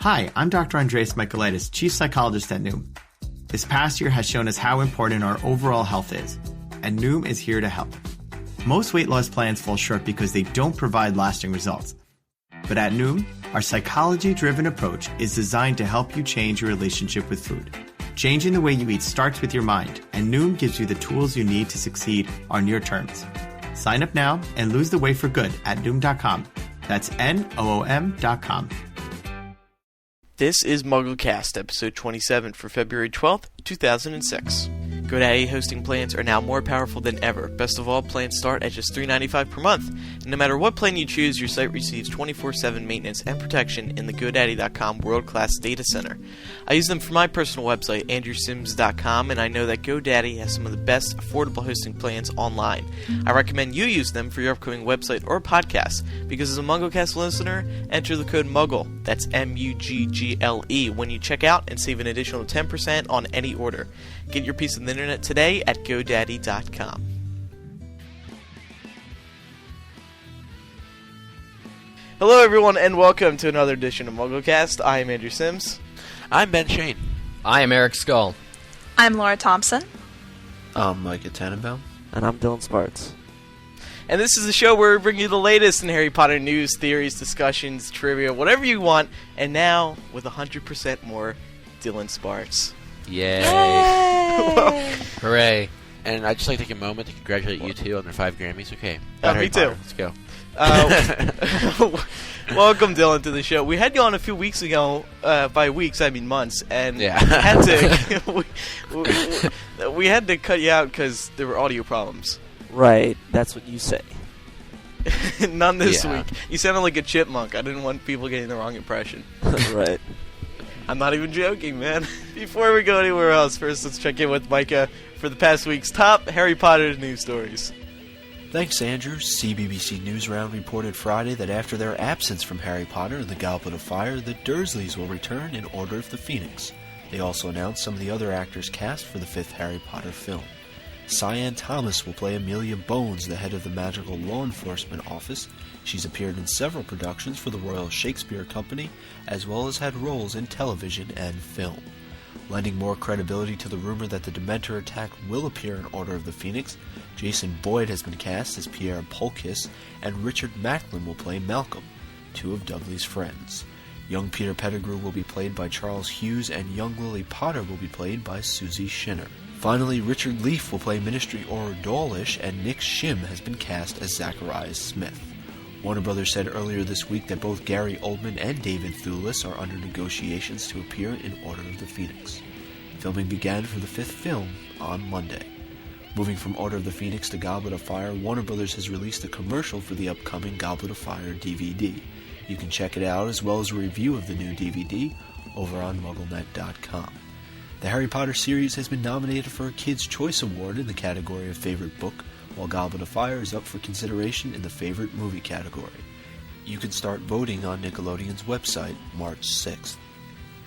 Hi, I'm Dr. Andreas Michaelitis, Chief Psychologist at Noom. This past year has shown us how important our overall health is, and Noom is here to help. Most weight loss plans fall short because they don't provide lasting results. But at Noom, our psychology-driven approach is designed to help you change your relationship with food. Changing the way you eat starts with your mind, and Noom gives you the tools you need to succeed on your terms. Sign up now and lose the weight for good at Noom.com. That's Noom.com. This is Mugglecast, episode 27 for February 12th, 2006. GoDaddy hosting plans are now more powerful than ever. Best of all, plans start at just $3.95 per month. And no matter what plan you choose, your site receives 24/7 maintenance and protection in the GoDaddy.com world-class data center. I use them for my personal website, AndrewSims.com, and I know that GoDaddy has some of the best affordable hosting plans online. I recommend you use them for your upcoming website or podcast, because as a Mugglecast listener, enter the code MUGGLE, that's MUGGLE, when you check out and save an additional 10% on any order. Get your piece of the internet today at GoDaddy.com. Hello everyone and welcome to another edition of Mugglecast. I am Andrew Sims. I'm Ben Shane. I am Eric Skull. I'm Laura Thompson. I'm Micah Tannenbaum. And I'm Dylan Sparts. And this is the show where we bring you the latest in Harry Potter news, theories, discussions, trivia, whatever you want. And now, with 100% more, Dylan Sparts. Yay. Well, hooray. And I'd just like to take a moment to congratulate you two on their 5 Grammys. Okay. Me too. Let's go. Welcome, Dylan, to the show. We had you on a few weeks ago. By weeks, I mean months. And Yeah. we had to cut you out because there were audio problems. Right, that's what you say. None this Yeah. week. You sounded like a chipmunk. I didn't want people getting the wrong impression. Right. I'm not even joking, man. Before we go anywhere else, first let's check in with Micah for the past week's top Harry Potter news stories. Thanks, Andrew. CBBC News Round reported Friday that after their absence from Harry Potter and the Goblet of Fire, the Dursleys will return in Order of the Phoenix. They also announced some of the other actors cast for the 5th Harry Potter film. Cyan Thomas will play Amelia Bones, the head of the Magical Law Enforcement Office. She's appeared in several productions for the Royal Shakespeare Company, as well as had roles in television and film. Lending more credibility to the rumor that the Dementor attack will appear in Order of the Phoenix, Jason Boyd has been cast as Pierre Polkis, and Richard Macklin will play Malcolm, two of Dudley's friends. Young Peter Pettigrew will be played by Charles Hughes, and young Lily Potter will be played by Susie Shinner. Finally, Richard Leaf will play Ministry Auror Dawlish, and Nick Shim has been cast as Zacharias Smith. Warner Brothers said earlier this week that both Gary Oldman and David Thewlis are under negotiations to appear in Order of the Phoenix. Filming began for the 5th film on Monday. Moving from Order of the Phoenix to Goblet of Fire, Warner Brothers has released a commercial for the upcoming Goblet of Fire DVD. You can check it out, as well as a review of the new DVD, over on MuggleNet.com. The Harry Potter series has been nominated for a Kids' Choice Award in the category of Favorite Book, while Goblet of Fire is up for consideration in the Favorite Movie category. You can start voting on Nickelodeon's website March 6th.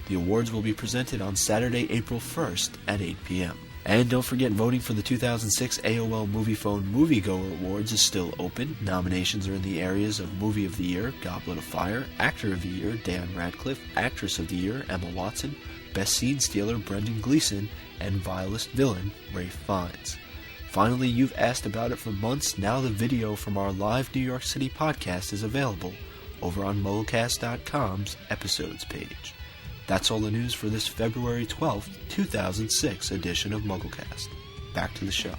The awards will be presented on Saturday, April 1st at 8 p.m. And don't forget, voting for the 2006 AOL MoviePhone Moviegoer Awards is still open. Nominations are in the areas of Movie of the Year, Goblet of Fire, Actor of the Year, Dan Radcliffe, Actress of the Year, Emma Watson, Best Scene Stealer, Brendan Gleeson, and Vilest Villain, Ralph Fiennes. Finally, you've asked about it for months. Now the video from our live New York City podcast is available over on Mugglecast.com's episodes page. That's all the news for this February 12th, 2006 edition of Mugglecast. Back to the show.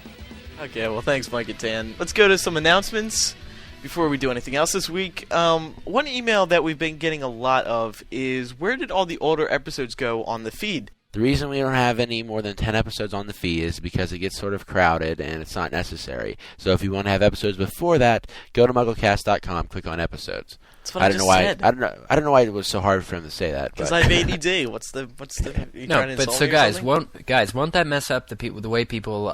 Okay, well thanks Micah Tan. Let's go to some announcements before we do anything else this week. One email that we've been getting a lot of is, where did all the older episodes go on the feed? The reason we don't have any more than 10 episodes on the feed is because it gets sort of crowded and it's not necessary. So if you want to have episodes before that, go to MuggleCast.com, click on episodes. That's what I just said. I don't know why it was so hard for him to say that. Because I have ADD. What's the? You trying to but insult so me or guys, something? won't that mess up the way people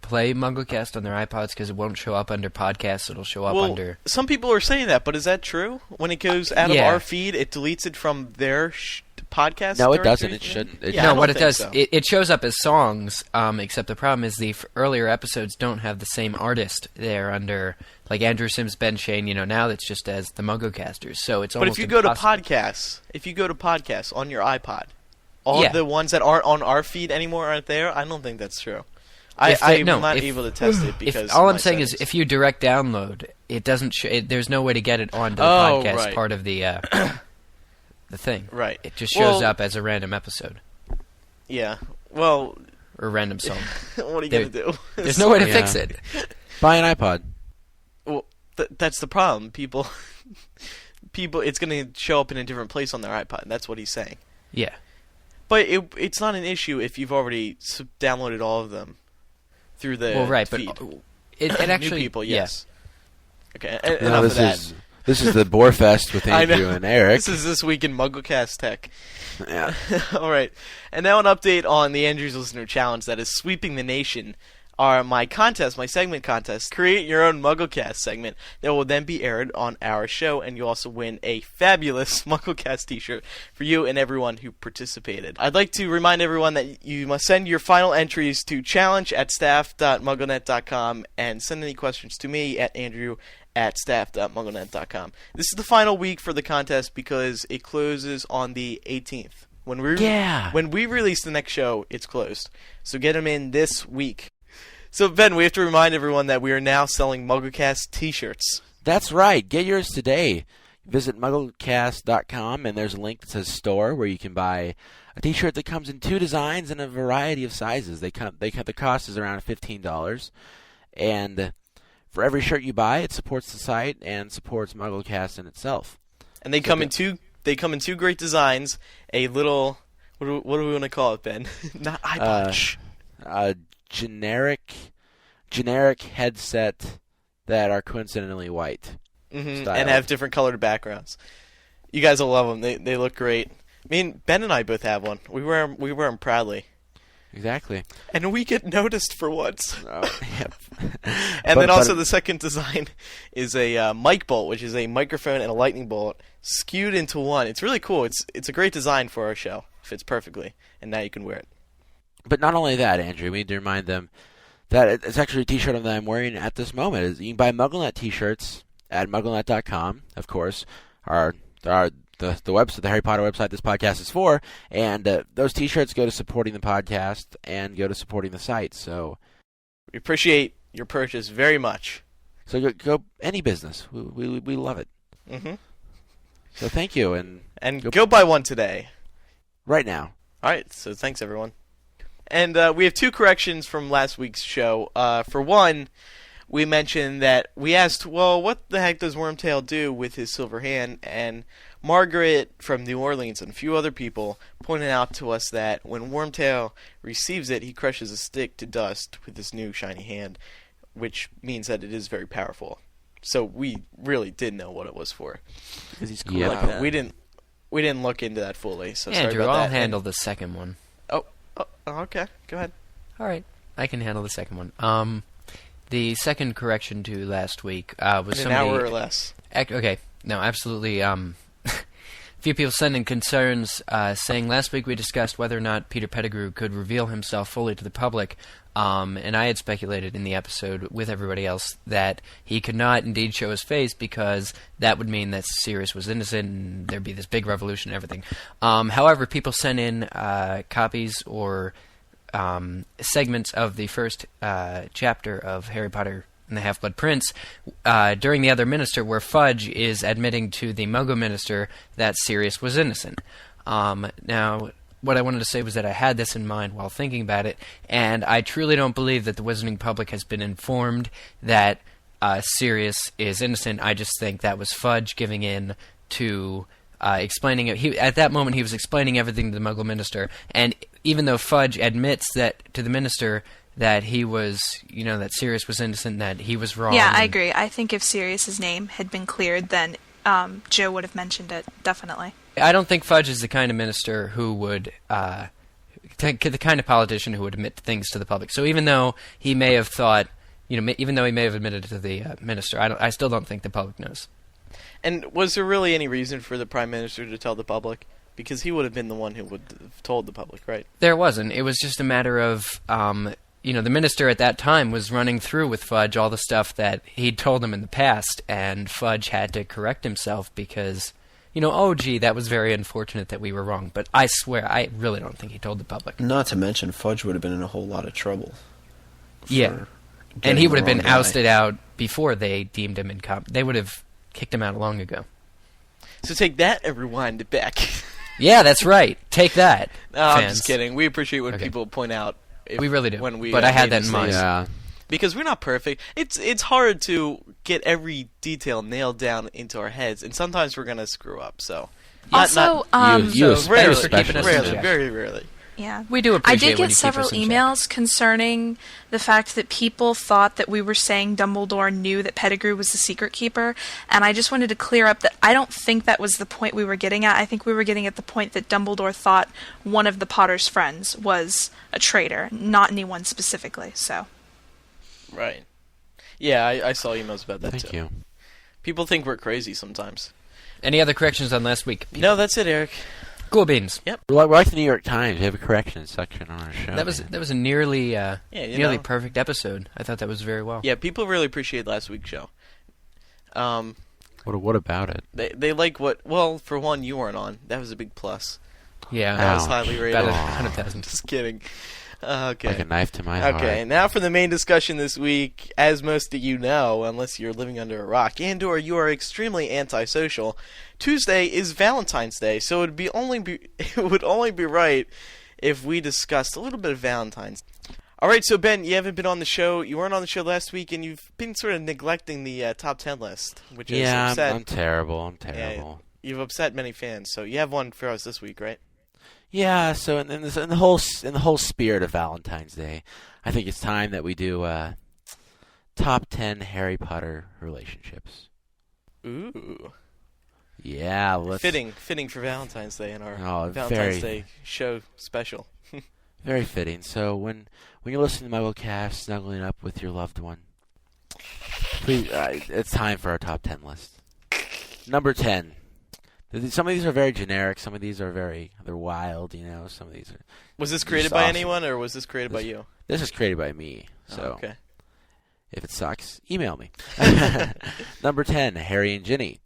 play Mugglecast on their iPods, because it won't show up under podcasts? It'll show up under. Some people are saying that, but is that true? When it goes out of our feed, it deletes it from their podcast? No, it directory doesn't. It thing? shouldn't. Yeah, I No, don't what it think does, so. it shows up as songs, except the problem is the earlier episodes don't have the same artist there under, like Andrew Sims, Ben Shane, now it's just as the Mugglecasters, so it's But almost if you go to impossible. podcasts on your iPod, all Yeah. the ones that aren't on our feed anymore aren't there. I don't think that's true. If I'm no, not if- able to test it because all of I'm my saying is settings. if you direct download, it doesn't there's no way to get it onto the Oh, podcast right. part of the the thing. Right. It just shows Well- up as a random episode Yeah. Well, or a random song. what are you There- gonna do? There's no way to Yeah. fix it. Buy an iPod. Well, that's the problem. People, it's going to show up in a different place on their iPod. That's what he's saying. Yeah. But it's not an issue if you've already downloaded all of them through the Well, right, feed. but it actually New people, yeah. yes. Okay, No, enough of that. this is the Boar Fest with I know. Andrew and Eric. This is This Week in Mugglecast Tech. Yeah. All right. And now an update on the Andrews Listener Challenge that is sweeping the nation. My segment contest, create your own Mugglecast segment that will then be aired on our show, and you also win a fabulous Mugglecast T-shirt for you and everyone who participated. I'd like to remind everyone that you must send your final entries to challenge@staff.mugglenet.com and send any questions to me at andrew@staff.mugglenet.com. This is the final week for the contest because it closes on the 18th. When we release the next show, it's closed. So get them in this week. So, Ben, we have to remind everyone that we are now selling Mugglecast T-shirts. That's right. Get yours today. Visit Mugglecast.com, and there's a link that says store where you can buy a T-shirt that comes in 2 designs and a variety of sizes. The cost is around $15, and for every shirt you buy, it supports the site and supports Mugglecast in itself. And they come in two great designs. A little, what do we want to call it, Ben? Not iPod. Generic headset that are coincidentally white. And style. have different colored backgrounds. You guys will love them. They look great. I mean, Ben and I both have one. We wear them proudly. Exactly. And we get noticed for once. Yep. And then also the second design is a mic bolt, which is a microphone and a lightning bolt skewed into one. It's really cool. It's a great design for our show. Fits perfectly. And now you can wear it. But not only that, Andrew, we need to remind them that it's actually a T-shirt that I'm wearing at this moment. You can buy MuggleNet T-shirts at MuggleNet.com, of course. The website, the Harry Potter website this podcast is for, and those T-shirts go to supporting the podcast and go to supporting the site. So We appreciate your purchase very much. So go any business. We love it. Mm-hmm. So thank you, and go buy one today. Right now. All right. So thanks everyone. And we have 2 corrections from last week's show. For one, we mentioned that we asked, well, what the heck does Wormtail do with his silver hand? And Margaret from New Orleans and a few other people pointed out to us that when Wormtail receives it, he crushes a stick to dust with his new shiny hand, which means that it is very powerful. So we really did know what it was for. Because he's cool Yeah. like that. We didn't look into that fully. So sorry Andrew, about I'll that. handle the second one. Oh, okay. Go ahead. All right, I can handle the second one. The second correction to last week was In an somebody. hour or less. Okay, no, absolutely. A few people sent in concerns saying last week we discussed whether or not Peter Pettigrew could reveal himself fully to the public, and I had speculated in the episode with everybody else that he could not indeed show his face because that would mean that Sirius was innocent and there'd be this big revolution and everything. However, people sent in copies or segments of the first chapter of Harry Potter and the Half-Blood Prince during the Other Minister, where Fudge is admitting to the Muggle Minister that Sirius was innocent. Now, what I wanted to say was that I had this in mind while thinking about it, and I truly don't believe that the wizarding public has been informed that Sirius is innocent. I just think that was Fudge giving in to explaining it. At that moment, he was explaining everything to the Muggle Minister, and even though Fudge admits that to the Minister that he was, that Sirius was innocent, that he was wrong. Yeah, I agree. I think if Sirius's name had been cleared, then Joe would have mentioned it, definitely. I don't think Fudge is the kind of minister who would, the kind of politician who would admit things to the public. So even though he may have thought, even though he may have admitted it to the minister, I still don't think the public knows. And was there really any reason for the Prime Minister to tell the public? Because he would have been the one who would have told the public, right? There wasn't. It was just a matter of, the minister at that time was running through with Fudge all the stuff that he'd told him in the past, and Fudge had to correct himself because, oh, gee, that was very unfortunate that we were wrong. But I swear, I really don't think he told the public. Not to mention, Fudge would have been in a whole lot of trouble. Yeah. And he would have been ousted out before they deemed him incompetent. They would have kicked him out long ago. So take that and rewind it back. Yeah, that's right. Take that. No, I'm just kidding. We appreciate when people point out. We really do. When we, but I had that in mind. Yeah. Because we're not perfect. It's hard to get every detail nailed down into our heads, and sometimes we're going to screw up. So also, you rarely, very rarely. Yeah, we do appreciate. I did get several emails concerning the fact that people thought that we were saying Dumbledore knew that Pettigrew was the secret keeper, and I just wanted to clear up that I don't think that was the point we were getting at. I think we were getting at the point that Dumbledore thought one of the Potter's friends was a traitor, not anyone specifically. So, right, yeah, I saw emails about that too. Thank you. People think we're crazy sometimes. Any other corrections on last week? No, that's it, Eric. Cool beans. Yep. We're like the New York Times. We have a corrections section on our show. That was a nearly perfect episode. I thought that was very well. Yeah, people really appreciate last week's show. What about it? They like what? Well, for one, you weren't on. That was a big plus. Yeah, that was highly rated. About 100,000. Just kidding. Okay. Like a knife to my heart. Okay, now for the main discussion this week. As most of you know, unless you're living under a rock and/or you are extremely antisocial, Tuesday is Valentine's Day, so it would only be right if we discussed a little bit of Valentine's. All right, so Ben, you haven't been on the show. You weren't on the show last week, and you've been sort of neglecting the top 10 list, which is upset. I'm terrible. Yeah, you've upset many fans, so you have one for us this week, right? Yeah, so in the whole spirit of Valentine's Day, I think it's time that we do top 10 Harry Potter relationships. Ooh. Yeah, let's fitting for Valentine's Day in our Valentine's Day show special. Very fitting. So when you're listening to Mugglecast, snuggling up with your loved one, please, it's time for our top 10 list. Number 10. Some of these are very generic. Some of these are they're wild. Some of these are. Was this created by anyone, or was this created by you? This is created by me. So, okay. If it sucks, email me. Number 10, Harry and Ginny.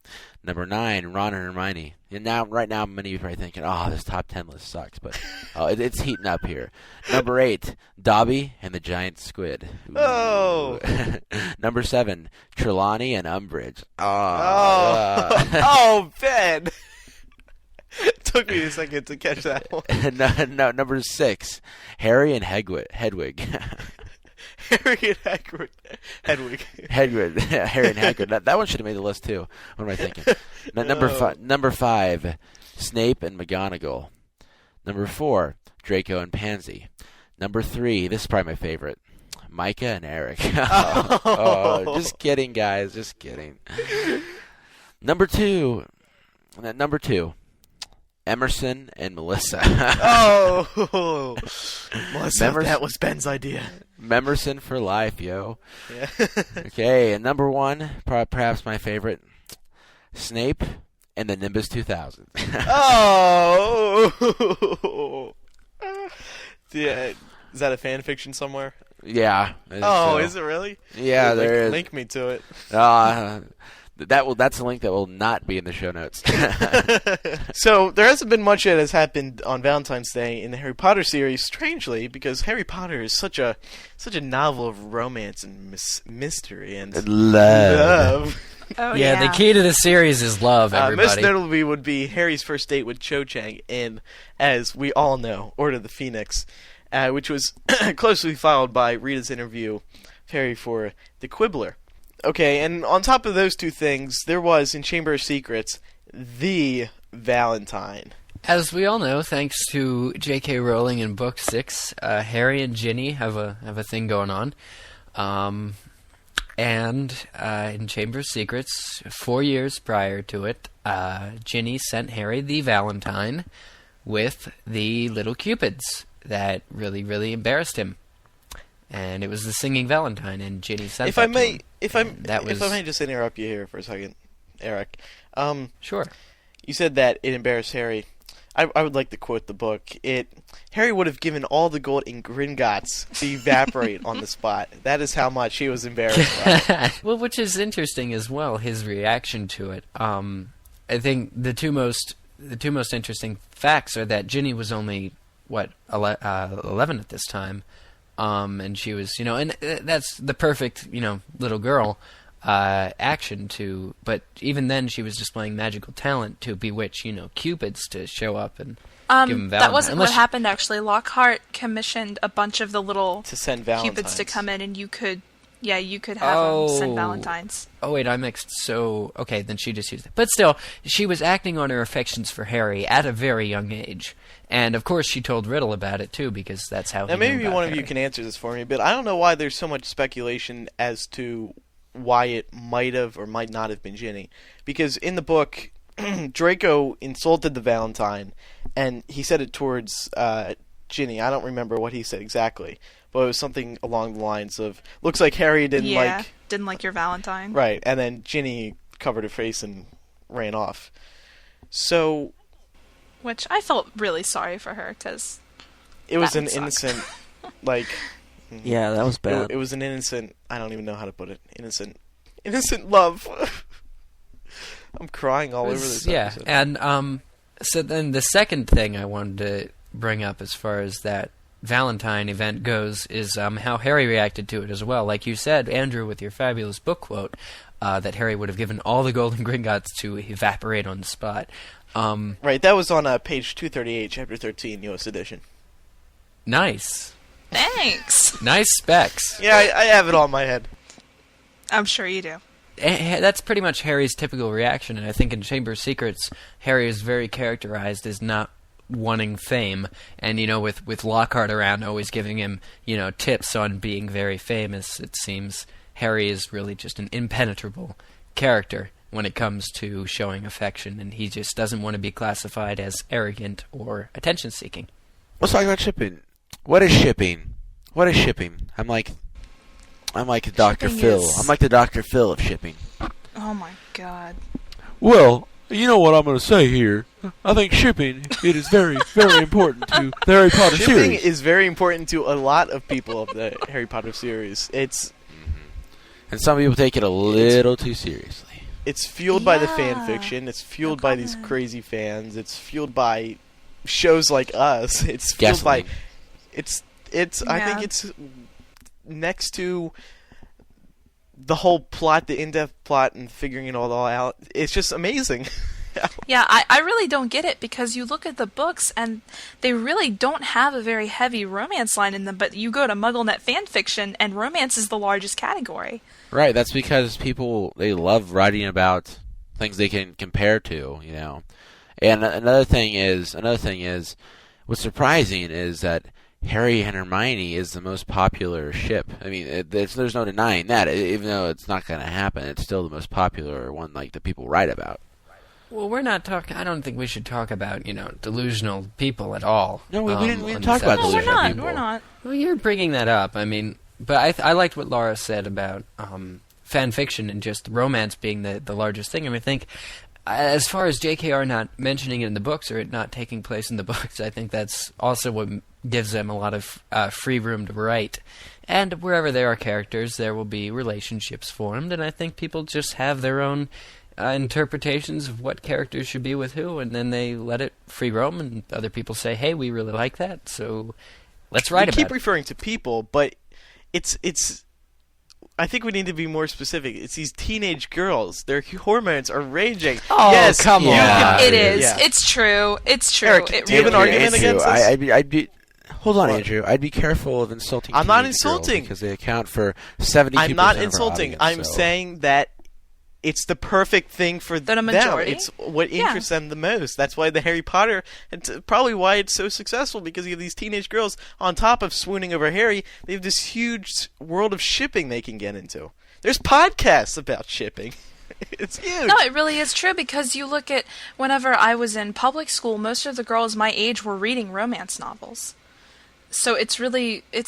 Number 9, Ron and Hermione. And right now, many of you are probably thinking, this top 10 list sucks, but it's heating up here. Number 8, Dobby and the Giant Squid. Ooh. Oh! Number 7, Trelawney and Umbridge. Oh, Ben! Took me a second to catch that one. No, number 6, Harry and Hedwig. Harry and Hedwig. Harry and Hagrid. That one should have made the list too. What am I thinking? Number 5, Snape and McGonagall. Number 4, Draco and Pansy. Number 3, this is probably my favorite, Micah and Eric. Just kidding, guys. Just kidding. Number 2, Emerson and Melissa. Melissa, that was Ben's idea. Memerson for life, yo. Yeah. Okay, and number 1, perhaps my favorite, Snape and the Nimbus 2000. Yeah, is that a fan fiction somewhere? Yeah. Is it really? Yeah, there is. Link me to it. That's a link that will not be in the show notes. So there hasn't been much that has happened on Valentine's Day in the Harry Potter series, strangely, because Harry Potter is such a novel of romance and mystery and love. Oh, yeah, the key to the series is love, everybody. Most notably would be Harry's first date with Cho Chang in, as we all know, Order of the Phoenix, which was closely followed by Rita's interview of Harry for The Quibbler. Okay, and on top of those two things, there was, in Chamber of Secrets, the Valentine. As we all know, thanks to J.K. Rowling in Book 6, Harry and Ginny have a thing going on. And in Chamber of Secrets, 4 years prior to it, Ginny sent Harry the Valentine with the little cupids that really, really embarrassed him. And it was the singing Valentine, and Ginny sent If I may just interrupt you here for a second, Eric. Sure. You said that it embarrassed Harry. I would like to quote the book. Harry would have given all the gold in Gringotts to evaporate on the spot. That is how much he was embarrassed by. Well, which is interesting as well, his reaction to it. I think the two most interesting facts are that Ginny was only 11 at this time, and she was, and that's the perfect, little girl action to. But even then, she was displaying magical talent to bewitch, Cupids to show up and give them Valentine. That wasn't what happened, actually. Lockhart commissioned a bunch of the little to send Valentines. Cupids to come in, and you could have them send Valentines. Oh, wait, I mixed. So, okay, then she just used it. But still, she was acting on her affections for Harry at a very young age. And, of course, she told Riddle about it, too, because that's how he knew maybe about one Harry. of you can answer this for me, but I don't know why there's so much speculation as to why it might have or might not have been Ginny. Because in the book, Draco insulted the Valentine, and he said it towards Ginny. I don't remember what he said exactly, but it was something along the lines of, looks like Harry didn't like your Valentine. Right, and then Ginny covered her face and ran off. So... Which I felt really sorry for her, because it was an innocent, Yeah, that was bad. It was an innocent, I don't even know how to put it, innocent love. I'm crying all over this episode. And so then the second thing I wanted to bring up as far as that Valentine event goes is how Harry reacted to it as well. Like you said, Andrew, with your fabulous book quote, that Harry would have given all the golden Gringotts to evaporate on the spot. Right, that was on page 238, chapter 13, U.S. edition. Nice. Thanks. Nice specs. Yeah, I have it all in my head. I'm sure you do. That's pretty much Harry's typical reaction, and I think in Chamber of Secrets, Harry is very characterized as not wanting fame, and with Lockhart around always giving him tips on being very famous, it seems Harry is really just an impenetrable character when it comes to showing affection, and he just doesn't want to be classified as arrogant or attention-seeking. Let's talk about shipping. What is shipping? I'm like Dr. Phil. I'm like the Dr. Phil of shipping. Oh my god. Well, you know what I'm going to say here. I think shipping, it is very, very important to the Harry Potter series. Shipping is very important to a lot of people of the Harry Potter series. And some people take it a little too seriously. It's fueled by the fan fiction. It's fueled by these crazy fans. It's fueled by shows like us. It's fueled by... It's. I think it's next to the whole plot, the in-depth plot, and figuring it all out. It's just amazing. Yeah, I really don't get it, because you look at the books and they really don't have a very heavy romance line in them, but you go to MuggleNet fanfiction and romance is the largest category. Right, that's because people, they love writing about things they can compare to, And another thing is, what's surprising is that Harry and Hermione is the most popular ship. I mean, there's no denying that. Even though it's not going to happen, it's still the most popular one, that people write about. Well, we're not talking... I don't think we should talk about, delusional people at all. No, we didn't talk about delusional people. No, we're not. Well, you're bringing that up. I mean, but I liked what Laura said about fan fiction and just romance being the largest thing. I mean, I think as far as JKR not mentioning it in the books or it not taking place in the books, I think that's also what gives them a lot of free room to write. And wherever there are characters, there will be relationships formed, and I think people just have their own interpretations of what characters should be with who, and then they let it free roam, and other people say, hey, we really like that, so let's write about it. We keep referring to people, but it's I think we need to be more specific. It's these teenage girls. Their hormones are raging. Oh, yes, come on. It is. Yeah. It's true. It's true. Eric, do you have an argument against this? I'd be... Hold on, Andrew. I'd be careful of insulting I'm not teenage insulting. girls because they account for 72% I'm not of our insulting. audience, I'm so. saying that it's the perfect thing for them. Majority? It's what interests them the most. That's why the Harry Potter, and probably why it's so successful, because you have these teenage girls, on top of swooning over Harry, they have this huge world of shipping they can get into. There's podcasts about shipping. It's huge. No, it really is true, because you look at whenever I was in public school, most of the girls my age were reading romance novels. So it's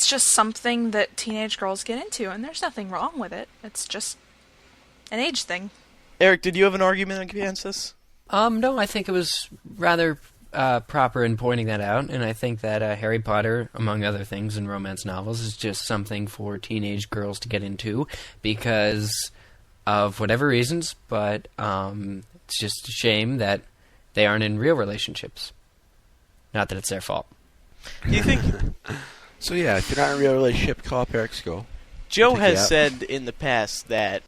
just something that teenage girls get into, and there's nothing wrong with it. It's just an age thing. Eric, did you have an argument against this? No, I think it was rather proper in pointing that out, and I think that Harry Potter, among other things in romance novels, is just something for teenage girls to get into because of whatever reasons, but it's just a shame that they aren't in real relationships. Not that it's their fault. Do you think... So yeah, if you're not in a real relationship, call up Eric's School. Joe has said in the past that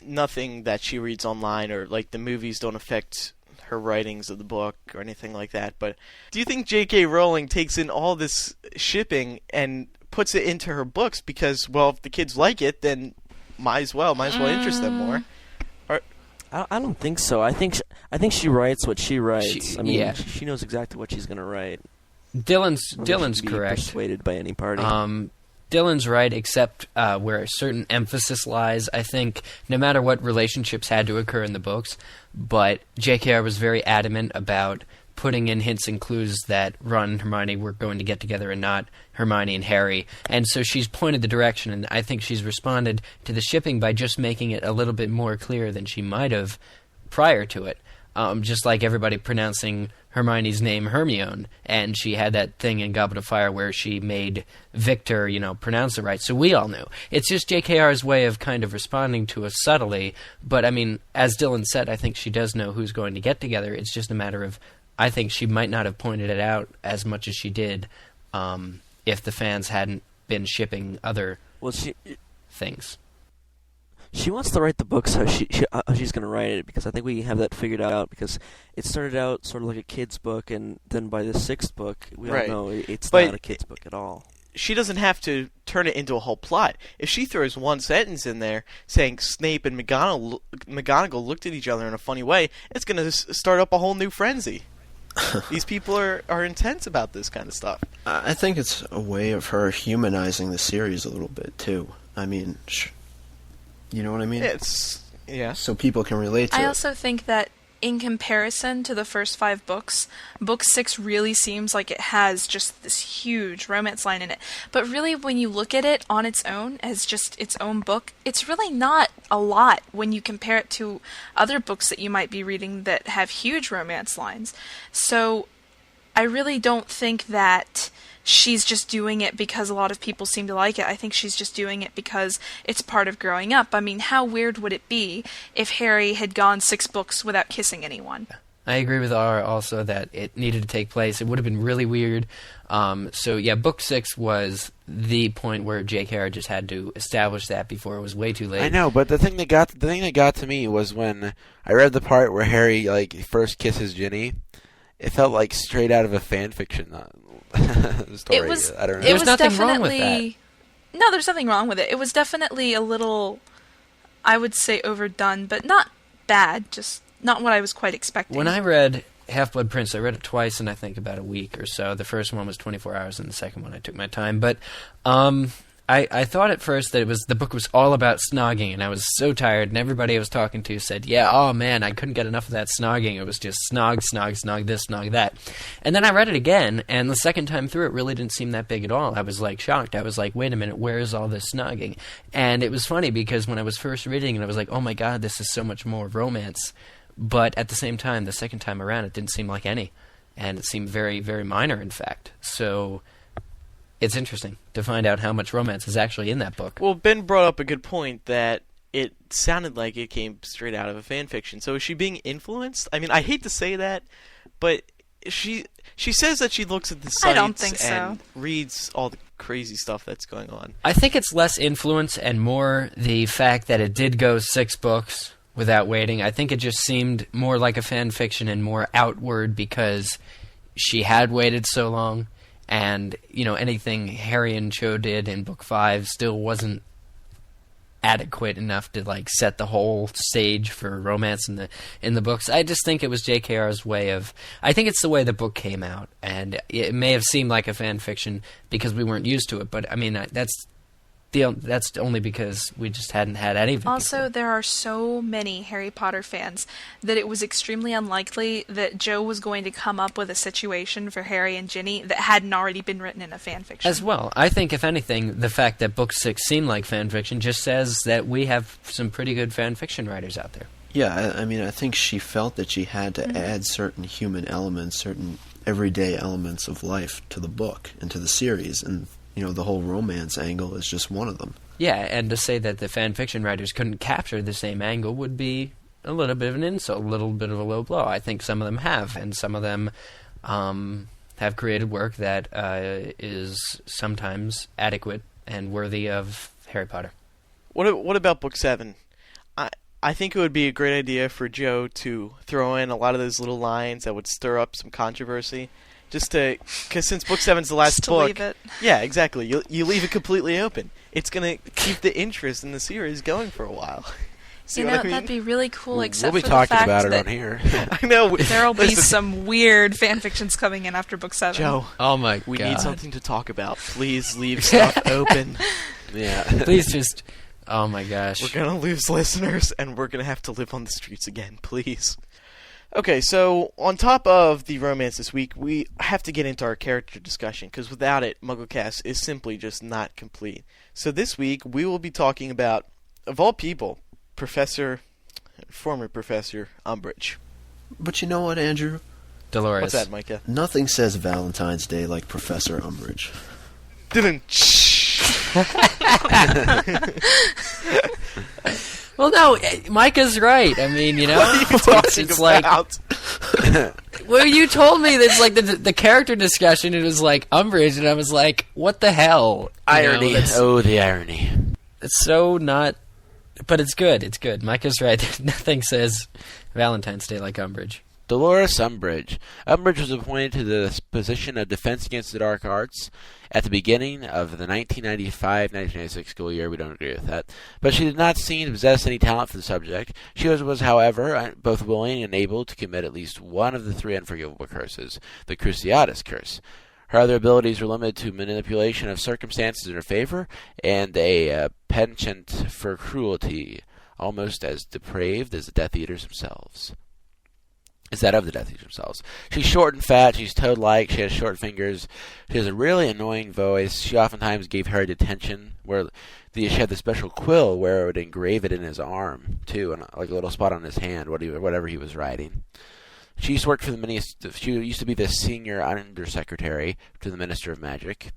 nothing that she reads online or like the movies don't affect her writings of the book or anything like that. But do you think J.K. Rowling takes in all this shipping and puts it into her books because, well, if the kids like it, then might as well interest them more? Or, I don't think so. I think she writes what she writes. She knows exactly what she's going to write. Dylan's correct. Persuaded by any party. Dylan's right, except where a certain emphasis lies. I think no matter what relationships had to occur in the books, but JKR was very adamant about putting in hints and clues that Ron and Hermione were going to get together and not Hermione and Harry. And so she's pointed the direction, and I think she's responded to the shipping by just making it a little bit more clear than she might have prior to it. Just like everybody pronouncing Hermione's name Hermione, and she had that thing in Goblet of Fire where she made Victor, pronounce it right, so we all knew. It's just JKR's way of kind of responding to us subtly, but I mean, as Dylan said, I think she does know who's going to get together. It's just a matter of, I think she might not have pointed it out as much as she did if the fans hadn't been shipping other things. She wants to write the books how she's going to write it, because I think we have that figured out, because it started out sort of like a kid's book, and then by the 6th book, we all know it's not a kid's book at all. She doesn't have to turn it into a whole plot. If she throws one sentence in there saying Snape and McGonagall looked at each other in a funny way, it's going to start up a whole new frenzy. These people are intense about this kind of stuff. I think it's a way of her humanizing the series a little bit, too. I mean... You know what I mean? Yeah. So people can relate to it. I also think that in comparison to the first 5 books, book 6 really seems like it has just this huge romance line in it. But really, when you look at it on its own, as just its own book, it's really not a lot when you compare it to other books that you might be reading that have huge romance lines. So I really don't think that she's just doing it because a lot of people seem to like it. I think she's just doing it because it's part of growing up. I mean, how weird would it be if Harry had gone 6 books without kissing anyone? I agree with R also that it needed to take place. It would have been really weird. So yeah, book 6 was the point where JKR just had to establish that before it was way too late. I know, but the thing that got to me was when I read the part where Harry first kisses Ginny. It felt like straight out of a fan fiction story. I don't know. There's nothing wrong with that. No, there's nothing wrong with it. It was definitely a little, I would say, overdone, but not bad, just not what I was quite expecting. When I read Half-Blood Prince, I read it twice in, I think, about a week or so. The first one was 24 hours, and the second one I took my time. But I thought at first that the book was all about snogging, and I was so tired, and everybody I was talking to said, yeah, oh man, I couldn't get enough of that snogging. It was just snog, snog, snog this, snog that. And then I read it again, and the second time through, it really didn't seem that big at all. I was shocked. I was like, wait a minute, where is all this snogging? And it was funny, because when I was first reading it, I was like, oh my god, this is so much more romance. But at the same time, the second time around, it didn't seem like any. And it seemed very, very minor, in fact. So it's interesting to find out how much romance is actually in that book. Well, Ben brought up a good point that it sounded like it came straight out of a fan fiction. So is she being influenced? I mean, I hate to say that, but she says that she looks at the sites I don't think and so. reads all the crazy stuff that's going on. I think it's less influence and more the fact that it did go 6 books without waiting. I think it just seemed more like a fan fiction and more outward because she had waited so long. And, anything Harry and Cho did in Book 5 still wasn't adequate enough to, set the whole stage for romance in the books. I just think it was JKR's way of... I think it's the way the book came out. And it may have seemed like a fan fiction because we weren't used to it. But, I mean, that's only because we just hadn't had any of it Also, before. there are so many Harry Potter fans that it was extremely unlikely that Joe was going to come up with a situation for Harry and Ginny that hadn't already been written in a fanfiction. As well, I think, if anything, the fact that Book 6 seemed like fanfiction just says that we have some pretty good fanfiction writers out there. Yeah, I mean, I think she felt that she had to add certain human elements, certain everyday elements of life to the book and to the series, and, the whole romance angle is just one of them. Yeah, and to say that the fan fiction writers couldn't capture the same angle would be a little bit of an insult, a little bit of a low blow. I think some of them have, and some of them have created work that is sometimes adequate and worthy of Harry Potter. What about Book 7? I think it would be a great idea for Joe to throw in a lot of those little lines that would stir up some controversy, because since Book 7's the last book, leave it. Yeah, exactly. You leave it completely open. It's gonna keep the interest in the series going for a while. See what I mean? That'd be really cool. Except we'll be for talking the fact about it that on here. I know. There'll be some weird fanfictions coming in after Book 7. Joe, Oh my god. we need something to talk about. Please leave stuff open. Yeah. Please just... Oh my gosh. We're going to lose listeners, and we're going to have to live on the streets again, please. Okay, so on top of the romance this week, we have to get into our character discussion, because without it, Mugglecast is simply just not complete. So this week, we will be talking about, of all people, former Professor Umbridge. But you know what, Andrew? Dolores. What's that, Micah? Nothing says Valentine's Day like Professor Umbridge. Well, no, Micah's right. I mean, What are you talking it's about? Well, you told me that's like the character discussion. It was like Umbridge, and I was like, "What the hell?" Irony. The irony. It's so not, but it's good. It's good. Micah's right. Nothing says Valentine's Day like Umbridge. Dolores Umbridge. Umbridge was appointed to the position of Defense Against the Dark Arts at the beginning of the 1995-1996 school year. We don't agree with that. But she did not seem to possess any talent for the subject. She was, however, both willing and able to commit at least one of the 3 unforgivable curses, the Cruciatus Curse. Her other abilities were limited to manipulation of circumstances in her favor and a penchant for cruelty, almost as depraved as the Death Eaters themselves. Is that of the Death Eaters themselves. She's short and fat, she's toad-like, she has short fingers, she has a really annoying voice. She oftentimes gave Harry detention, where she had the special quill where it would engrave it in his arm, too, and like a little spot on his hand, whatever he was writing. She used to work for she used to be the senior undersecretary to the Minister of Magic,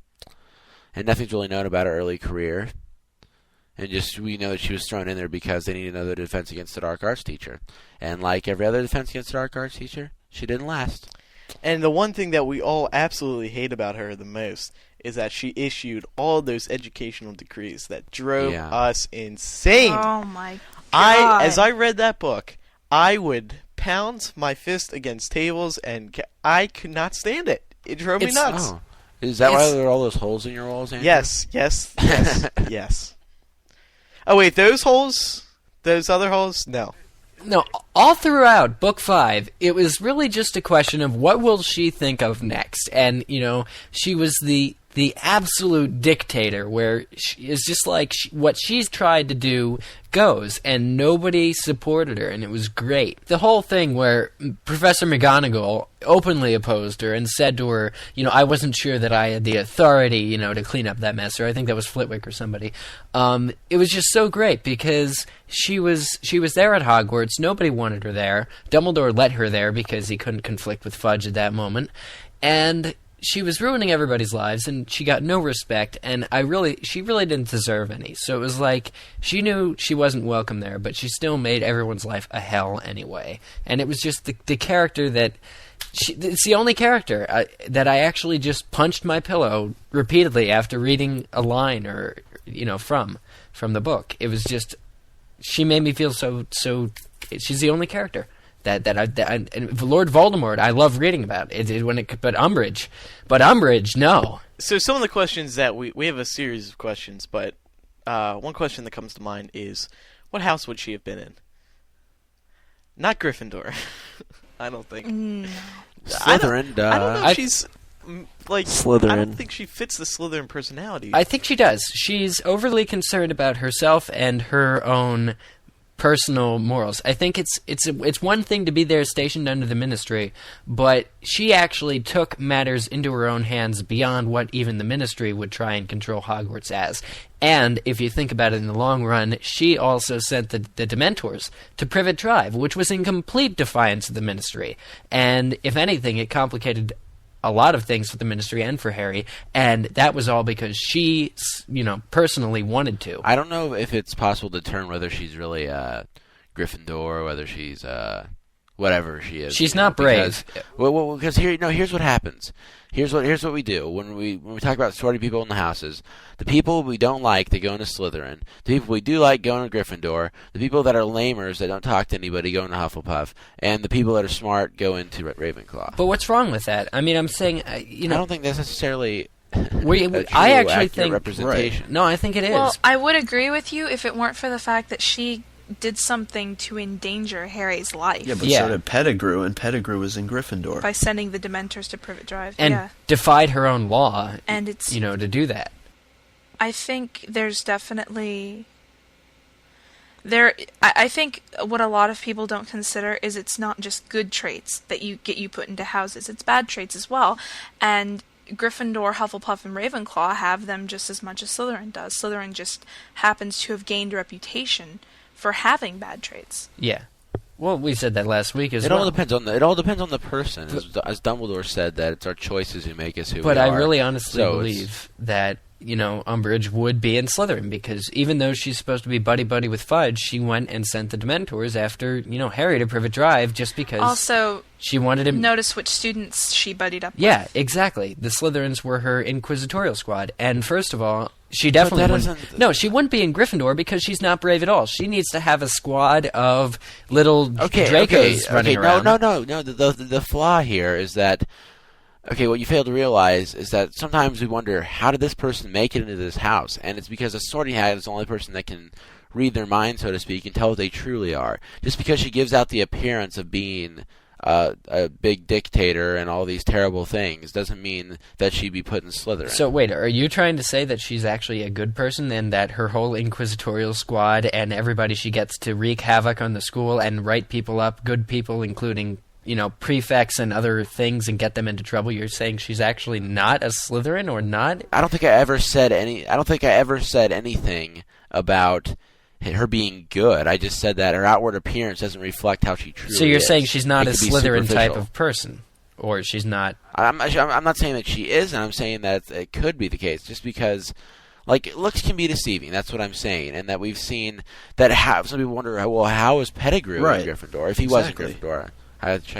and nothing's really known about her early career. And we know that she was thrown in there because they needed another Defense Against the Dark Arts teacher. And like every other Defense Against the Dark Arts teacher, she didn't last. And the one thing that we all absolutely hate about her the most is that she issued all those educational decrees that drove us insane. Oh my god. As I read that book, I would pound my fist against tables, and I could not stand it. It drove me nuts. Oh. Is that why there are all those holes in your walls, Andrew? Yes. Yes. Oh, wait, those holes? Those other holes? No. No, all throughout Book 5, it was really just a question of what will she think of next. And, she was the absolute dictator, where it's just like what she's tried to do goes, and nobody supported her, and it was great. The whole thing where Professor McGonagall openly opposed her and said to her, I wasn't sure that I had the authority, to clean up that mess, or I think that was Flitwick or somebody. It was just so great because she was there at Hogwarts. Nobody wanted her there. Dumbledore let her there because he couldn't conflict with Fudge at that moment, and she was ruining everybody's lives, and she got no respect, and she really didn't deserve any. So it was like, she knew she wasn't welcome there, but she still made everyone's life a hell anyway. And it was just the character that... it's the only character that I actually just punched my pillow repeatedly after reading a line or, from the book. It was just... She made me feel so... She's the only character. And Lord Voldemort, I love reading about it. But Umbridge, no. So some of the questions that we have a series of questions, but one question that comes to mind is, what house would she have been in? Not Gryffindor. I don't think. Slytherin. I don't know if she's like Slytherin. I don't think she fits the Slytherin personality. I think she does. She's overly concerned about herself and her own personal morals. I think it's one thing to be there stationed under the Ministry, but she actually took matters into her own hands beyond what even the Ministry would try and control Hogwarts as. And if you think about it in the long run, she also sent the Dementors to Privet Drive, which was in complete defiance of the Ministry. And if anything, it complicated a lot of things for the Ministry and for Harry, and that was all because she, personally wanted to. I don't know if it's possible to determine whether she's really Gryffindor or whether she's whatever she is. She's not brave. Because here's what happens. Here's what we do when we talk about sorting people in the houses. The people we don't like, they go into Slytherin. The people we do like go into Gryffindor. The people that are lamers, that don't talk to anybody, go into Hufflepuff. And the people that are smart go into Ravenclaw. But what's wrong with that? I mean, I'm saying, I don't think that's necessarily I actually think representation. Right. No, I think it is. Well, I would agree with you if it weren't for the fact that she did something to endanger Harry's life. Yeah, but so did Pettigrew, and Pettigrew was in Gryffindor. By sending the Dementors to Privet Drive. And defied her own law, and it's, to do that. I think there's definitely... I think what a lot of people don't consider is it's not just good traits that you put into houses. It's bad traits as well. And Gryffindor, Hufflepuff, and Ravenclaw have them just as much as Slytherin does. Slytherin just happens to have gained a reputation for having bad traits. Yeah. Well, we said that last week as well. It all depends on the person. As Dumbledore said, that it's our choices who make us who we are. But I really honestly believe that, Umbridge would be in Slytherin, because even though she's supposed to be buddy-buddy with Fudge, she went and sent the Dementors after, Harry to Privet Drive just because also, she wanted him... Notice which students she buddied up with. Yeah, exactly. The Slytherins were her Inquisitorial squad. And first of all, she definitely wouldn't... No, she wouldn't be in Gryffindor because she's not brave at all. She needs to have a squad of little Dracos running around. No. The flaw here is that... Okay, what you fail to realize is that sometimes we wonder, how did this person make it into this house? And it's because a sorting hat is the only person that can read their mind, so to speak, and tell what they truly are. Just because she gives out the appearance of being a big dictator and all these terrible things doesn't mean that she'd be put in Slytherin. So wait, are you trying to say that she's actually a good person and that her whole Inquisitorial squad and everybody she gets to wreak havoc on the school and write people up, good people, including... prefects and other things, and get them into trouble? You're saying she's actually not a Slytherin, or not? I don't think I ever said anything about her being good. I just said that her outward appearance doesn't reflect how she truly is. So you're saying she's not a Slytherin type of person, or she's not? I'm not saying that she is, and I'm saying that it could be the case, just because. Looks can be deceiving. That's what I'm saying, and that we've seen that. Some people wonder, well, how was Pettigrew in Gryffindor if he was in Gryffindor?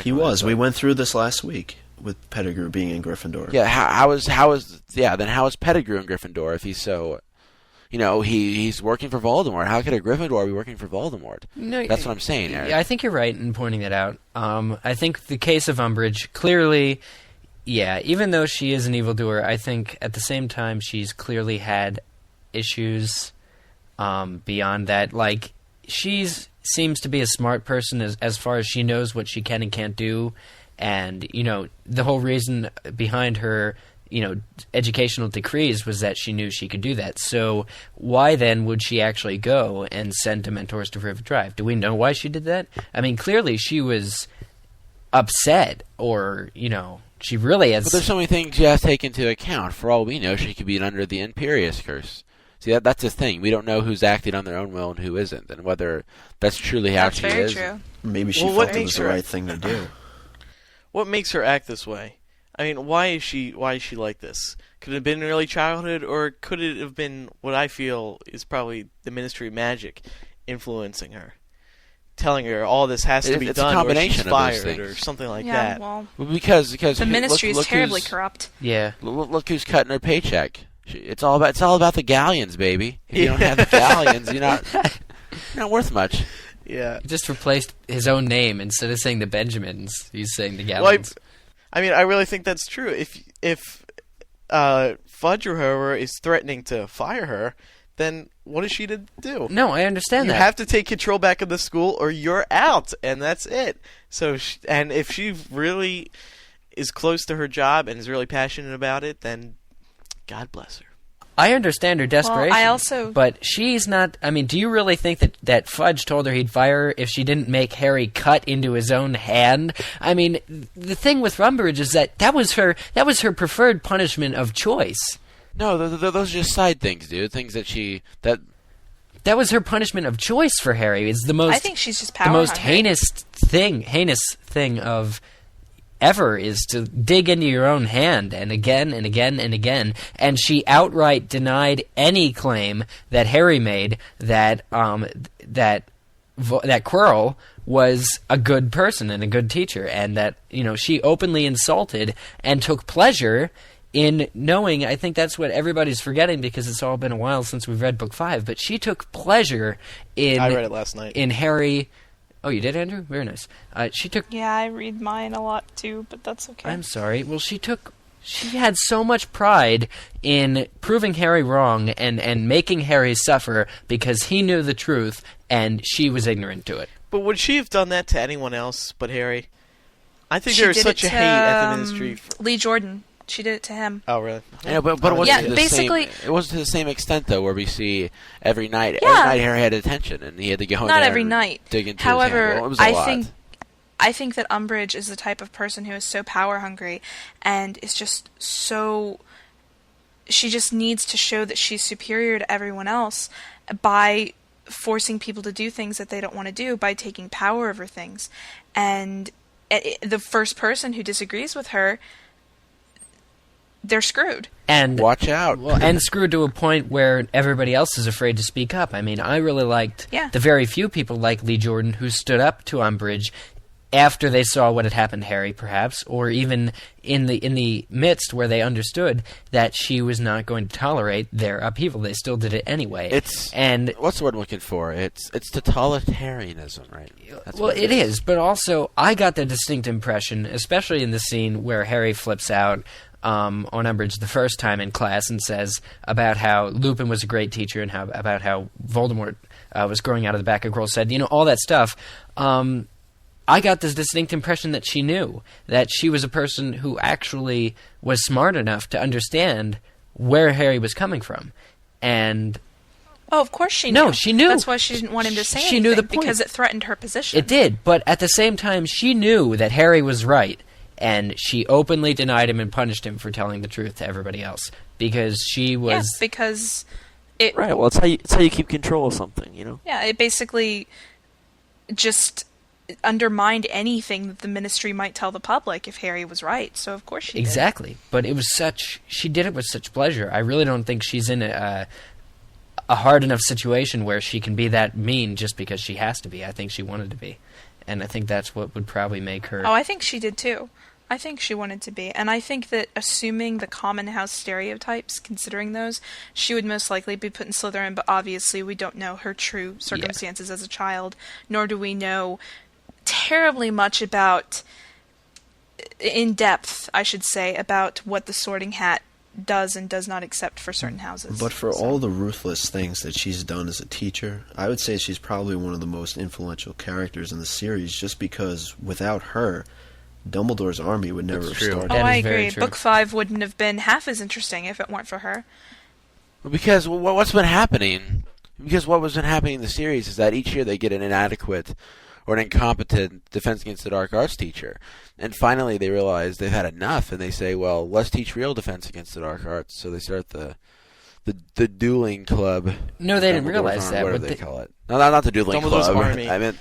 He was. We went through this last week with Pettigrew being in Gryffindor. Yeah, how is Pettigrew in Gryffindor if he's so, he's working for Voldemort? How could a Gryffindor be working for Voldemort? No, that's what I'm saying, Eric. Yeah, I think you're right in pointing that out. I think the case of Umbridge, clearly, even though she is an evildoer, I think at the same time she's clearly had issues beyond that. Seems to be a smart person as far as she knows what she can and can't do, and the whole reason behind her educational decrees was that she knew she could do that. So why then would she actually go and send Dementors to Privet Drive? Do we know why she did that? I mean, clearly she was upset, or she really has. But there's so many things you have to take into account. For all we know, she could be under the Imperious Curse. See, that's the thing. We don't know who's acting on their own will and who isn't, and whether that's truly how she is. That's very true. Maybe she felt it was the right thing to do. What makes her act this way? I mean, why is she like this? Could it have been early childhood, or could it have been what I feel is probably the Ministry of Magic influencing her? Telling her all this has to be done, or she's fired, or something like that. Well, because the Ministry is terribly corrupt. Yeah. Look who's cutting her paycheck. It's all about the galleons, baby. If you don't have the galleons, you're not worth much. Yeah. He just replaced his own name. Instead of saying the Benjamins, he's saying the galleons. Well, I really think that's true. If Fudge or whoever is threatening to fire her, then what is she to do? No, I understand that. You have to take control back of the school, or you're out, and that's it. So, and if she really is close to her job and is really passionate about it, then God bless her. I understand her desperation. Well, but she's not. I mean, do you really think that Fudge told her he'd fire her if she didn't make Harry cut into his own hand? I mean, the thing with Umbridge is that was her preferred punishment of choice. No, those are just side things, dude. Things that was her punishment of choice for Harry. It's the most. I think she's just power the most hungry. heinous thing of ever is to dig into your own hand, and again and again and again. And she outright denied any claim that Harry made that Quirrell was a good person and a good teacher, and that she openly insulted and took pleasure in knowing. I think that's what everybody's forgetting because it's all been a while since we've read Book 5. But she took pleasure in. I read it last night. In Harry. Oh, you did, Andrew? Very nice. She took. Yeah, I read mine a lot too, but that's okay. I'm sorry. Well, she had so much pride in proving Harry wrong and making Harry suffer because he knew the truth and she was ignorant to it. But would she have done that to anyone else but Harry? I think She there was did such it a to, hate at the Ministry. Lee Jordan. She did it to him. Oh, really? Yeah, but it wasn't to the basically. same. It wasn't to the same extent though, where we see every night. Yeah. Every night Harry had attention, and he had to go in Not there every and night. dig into However, his hand. Well, it was a lot. I think that Umbridge is the type of person who is so power hungry and is just so. She just needs to show that she's superior to everyone else by forcing people to do things that they don't want to do, by taking power over things. And the first person who disagrees with her, they're screwed. And watch out. Well, and screwed to a point where everybody else is afraid to speak up. I mean, I really liked the very few people like Lee Jordan who stood up to Umbridge after they saw what had happened to Harry, perhaps, or even in the midst where they understood that she was not going to tolerate their upheaval. They still did it anyway. What's the word I'm looking for? It's totalitarianism, right? It is, but also I got the distinct impression, especially in the scene where Harry flips out on Umbridge the first time in class and says about how Lupin was a great teacher and about how Voldemort was growing out of the back of Quirrell's head, all that stuff. I got this distinct impression that she knew that she was a person who actually was smart enough to understand where Harry was coming from, and oh, of course she knew. No, she knew. That's why she didn't want him to say anything. She knew the point because it threatened her position. It did, but at the same time, she knew that Harry was right. And she openly denied him and punished him for telling the truth to everybody else because she was. Yes, because it. Right. Well, it's how you keep control of something, Yeah, it basically just undermined anything that the Ministry might tell the public if Harry was right. So of course she did. Exactly, but it was she did it with such pleasure. I really don't think she's in a hard enough situation where she can be that mean just because she has to be. I think she wanted to be, and I think that's what would probably make her. Oh, I think she did too. I think she wanted to be. And I think that assuming the common house stereotypes, considering those, she would most likely be put in Slytherin, but obviously we don't know her true circumstances as a child, nor do we know terribly much about, in depth, I should say, about what the Sorting Hat does and does not accept for certain houses. But for all the ruthless things that she's done as a teacher, I would say she's probably one of the most influential characters in the series, just because without her, Dumbledore's army would never have started. Oh, I agree. Book 5 wouldn't have been half as interesting if it weren't for her. Because what's been happening? Because what was been happening in the series is that each year they get an inadequate or an incompetent Defense Against the Dark Arts teacher, and finally they realize they've had enough, and they say, "Well, let's teach real Defense Against the Dark Arts." So they start the dueling club. No, they didn't realize that. What do they call it? No, not the dueling Dumbledore's club. Army. I meant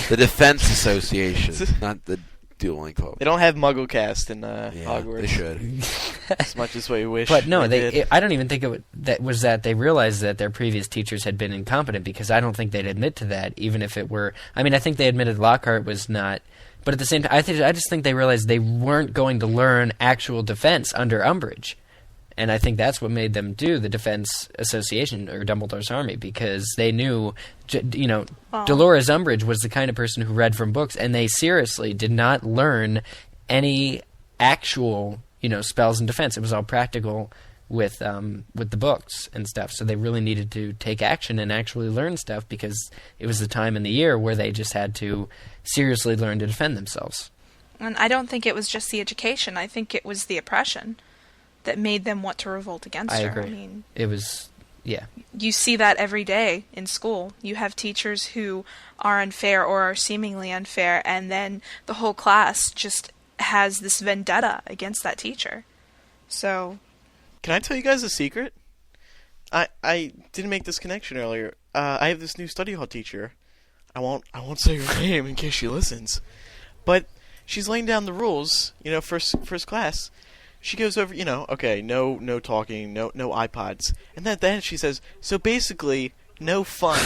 the Defense Association, not the dueling club. They don't have Mugglecast in Hogwarts. They should. As much as we wish. But no, I don't even think that they realized that their previous teachers had been incompetent, because I don't think they'd admit to that, even if it were. I mean, I think they admitted Lockhart was not. But at the same time, I just think they realized they weren't going to learn actual defense under Umbridge. And I think that's what made them do the Defense Association, or Dumbledore's Army, because they knew, Dolores Umbridge was the kind of person who read from books, and they seriously did not learn any actual, spells in defense. It was all practical with the books and stuff. So they really needed to take action and actually learn stuff, because it was the time in the year where they just had to seriously learn to defend themselves. And I don't think it was just the education. I think it was the oppression. that made them want to revolt against I her. agree. I mean, It was, yeah. you see that every day in school. You have teachers who are unfair or are seemingly unfair, and then the whole class just has this vendetta against that teacher. So, can I tell you guys a secret? I didn't make this connection earlier. I have this new study hall teacher. I won't say her name in case she listens, but she's laying down the rules. First class. She goes over, okay, no talking, no iPods, and then at the end she says, so basically, no fun.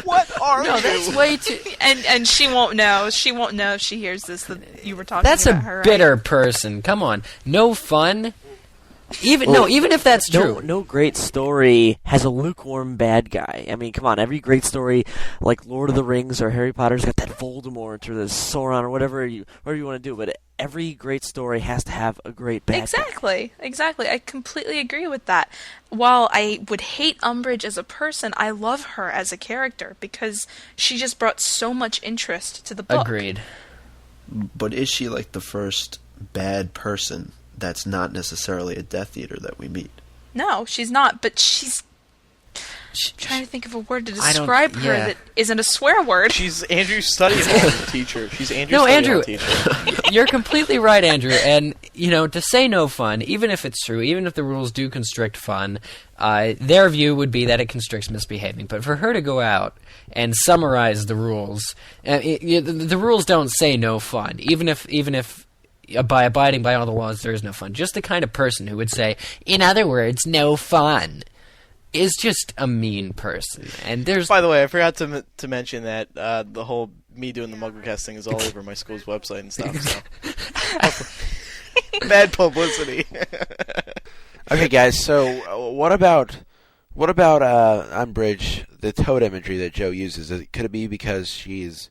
What are you? That's way too. and she won't know. She won't know if she hears this that you were talking That's about a her. bitter person. Come on, no fun. Even if that's true. No great story has a lukewarm bad guy. I mean, come on, every great story, like Lord of the Rings or Harry Potter's got that Voldemort or the Sauron or whatever you want to do, but every great story has to have a great bad guy. Exactly. I completely agree with that. While I would hate Umbridge as a person, I love her as a character because she just brought so much interest to the book. Agreed. But is she like the first bad person that's not necessarily a Death Eater that we meet? No, she's not, but she's trying to think of a word to describe her that isn't a swear word. She's Andrew's study hall teacher. She's Andrew's No, study Andrew, hall teacher. You're completely right, Andrew. And, to say no fun, even if it's true, even if the rules do constrict fun, their view would be that it constricts misbehaving. But for her to go out and summarize the rules, the rules don't say no fun, even if by abiding by all the laws, there is no fun. Just the kind of person who would say, in other words, no fun, is just a mean person. And there's. By the way, I forgot to mention that the whole me doing the Mugglecast thing is all over my school's website and stuff. So. Bad publicity. Okay, guys. So what about Umbridge? The toad imagery that Joe uses. Could it be because she's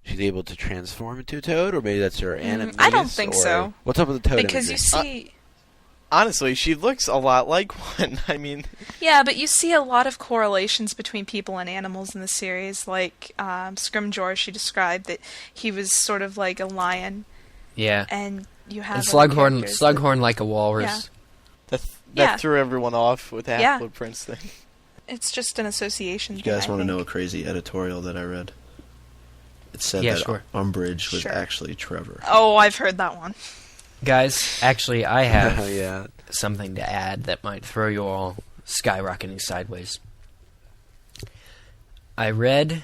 able to transform into a toad, or maybe that's her animus? I don't think so. What's up with the toad because imagery? you see... honestly, she looks a lot like one. I mean... Yeah, but you see a lot of correlations between people and animals in the series. Like, Scrimgeour, she described that he was sort of like a lion. Yeah. And you have... And Slughorn like a walrus. Yeah. That threw everyone off with the Half-Blood Prince thing. It's just an association You thing, guys I want to think. know a crazy editorial that I read? It said that sure. Umbridge was actually Trevor. Oh, I've heard that one. Guys, actually, I have something to add that might throw you all skyrocketing sideways. I read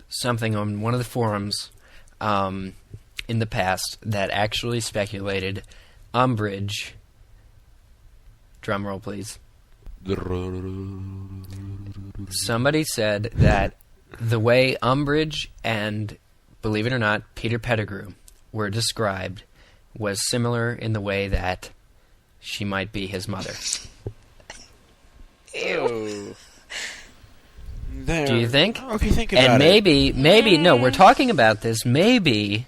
something on one of the forums in the past that actually speculated Umbridge. Drum roll, please. Somebody said that the way Umbridge and, believe it or not, Peter Pettigrew were described was similar in the way that she might be his mother. Ew. Do you think? Okay, think about and it. maybe, no, we're talking about this, maybe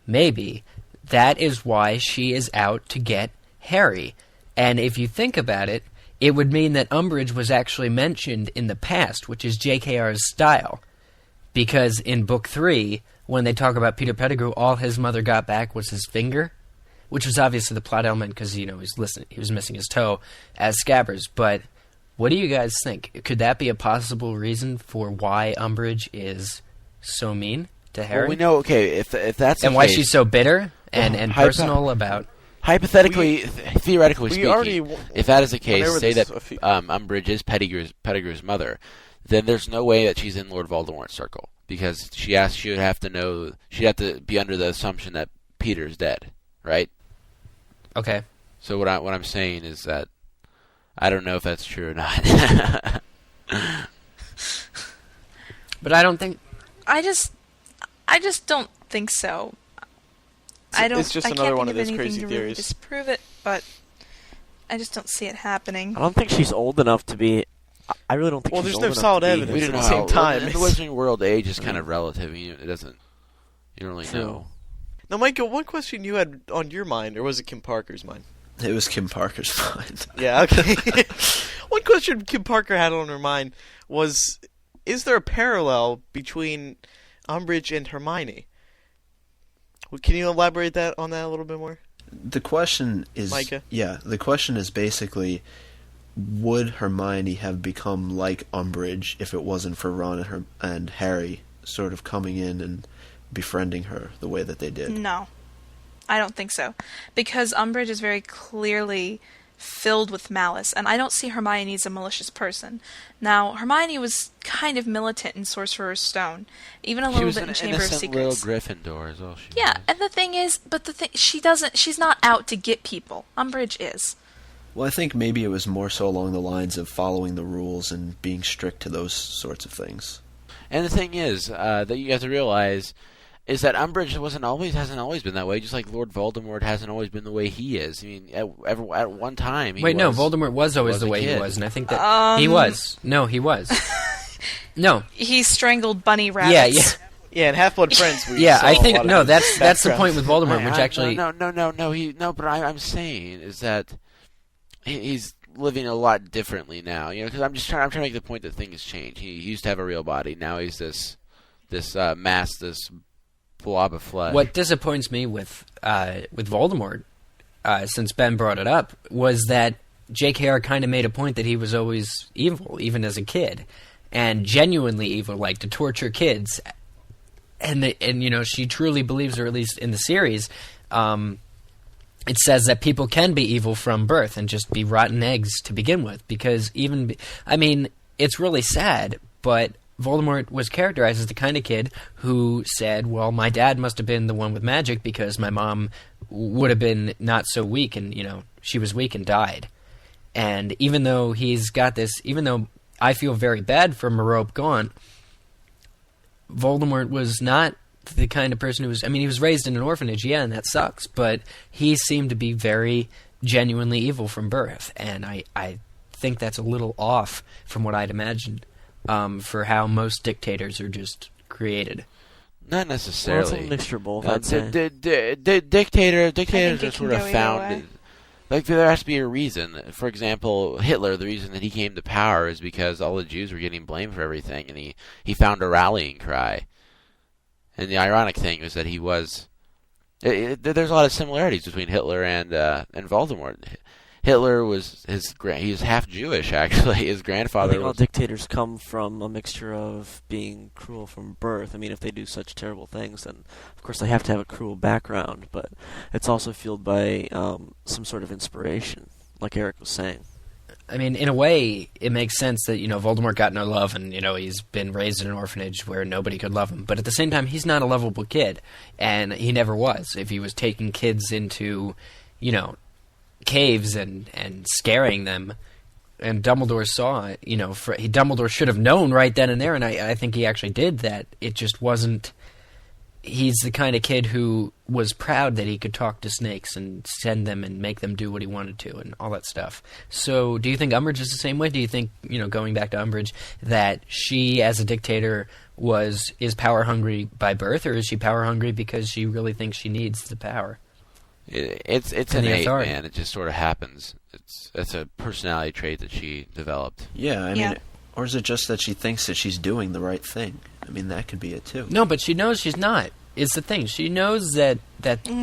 that is why she is out to get Harry. And if you think about it, it would mean that Umbridge was actually mentioned in the past, which is JKR's style. Because in Book 3, when they talk about Peter Pettigrew, all his mother got back was his finger, which was obviously the plot element because, he was missing his toe as Scabbers. But what do you guys think? Could that be a possible reason for why Umbridge is so mean to Harry? Well, we know, okay, if that's the and why case, she's so bitter and personal about... Hypothetically, theoretically speaking, if that is the case, say that Umbridge is Pettigrew's mother, then there's no way that she's in Lord Voldemort's circle because she'd have to be under the assumption that Peter's dead, right? Okay. So what I'm saying is that I don't know if that's true or not. But I don't think. I just don't think so. It's just another one of those crazy to theories. really disprove it, but I just don't see it happening. I don't think she's old enough to be. I really don't think. Well, she's there's old no enough solid to be- evidence. We don't At know the same time, in the Wizarding World, age is kind of relative. You don't really True. know. Now, Michael, what question you had on your mind, or was it Kim Parker's mind? It was Kim Parker's mind. Yeah, okay. One question Kim Parker had on her mind was, is there a parallel between Umbridge and Hermione? Can you elaborate on that a little bit more? The question is, Micah? Yeah, the question is basically, would Hermione have become like Umbridge if it wasn't for Ron and Harry sort of coming in and befriending her the way that they did? No, I don't think so. Because Umbridge is very clearly filled with malice, and I don't see Hermione as a malicious person. Now, Hermione was kind of militant in Sorcerer's Stone, even a little bit in Chamber of Secrets. She was an innocent little Gryffindor as well. Yeah, and the thing is, she's not out to get people. Umbridge is. Well, I think maybe it was more so along the lines of following the rules and being strict to those sorts of things. And the thing is, that you have to realize is that Umbridge hasn't always been that way, just like Lord Voldemort hasn't always been the way he is. I mean, at one time no, Voldemort was always the way he was, and I think that he was. No, he was. No. He strangled bunny rabbits. Yeah, in Half-Blood Prince we Yeah, saw I think a lot of that's the point with Voldemort, which actually But I'm saying is that he's living a lot differently now, because I'm trying to make the point that things change. He used to have a real body, now he's this mass, this blob of flesh. What disappoints me with Voldemort, since Ben brought it up, was that J.K.R. kind of made a point that he was always evil, even as a kid, and genuinely evil, like to torture kids. And she truly believes, or at least in the series, it says that people can be evil from birth and just be rotten eggs to begin with. Because it's really sad, but Voldemort was characterized as the kind of kid who said, well, my dad must have been the one with magic because my mom would have been not so weak and, she was weak and died. And even though he's got this, even though I feel very bad for Merope Gaunt, Voldemort was not the kind of person who was, he was raised in an orphanage, yeah, and that sucks, but he seemed to be very genuinely evil from birth. And I think that's a little off from what I'd imagined. For how most dictators are just created. Not necessarily. Well, it's a mixture of both, I'd say. Dictators are sort of founded. Like, there has to be a reason. For example, Hitler, the reason that he came to power is because all the Jews were getting blamed for everything, and he found a rallying cry. And the ironic thing is that he was... there's a lot of similarities between Hitler and Voldemort. Hitler was he was half Jewish, actually. His grandfather I think all dictators come from a mixture of being cruel from birth. If they do such terrible things, then of course they have to have a cruel background, but it's also fueled by some sort of inspiration, like Eric was saying. In a way, it makes sense that, Voldemort got no love and, he's been raised in an orphanage where nobody could love him. But at the same time, he's not a lovable kid, and he never was. If he was taking kids into, caves and scaring them, and Dumbledore saw it, Dumbledore should have known right then and there, and I think he actually did that. It just wasn't... He's the kind of kid who was proud that he could talk to snakes and send them and make them do what he wanted to and all that stuff. So do you think Umbridge is the same way? Do you think, going back to Umbridge, that she as a dictator is power hungry by birth, or is she power hungry because she really thinks she needs the power? It's innate, man. It just sort of happens. It's a personality trait that she developed. Yeah, or is it just that she thinks that she's doing the right thing? That could be it too. No, but she knows she's not. It's the thing. She knows that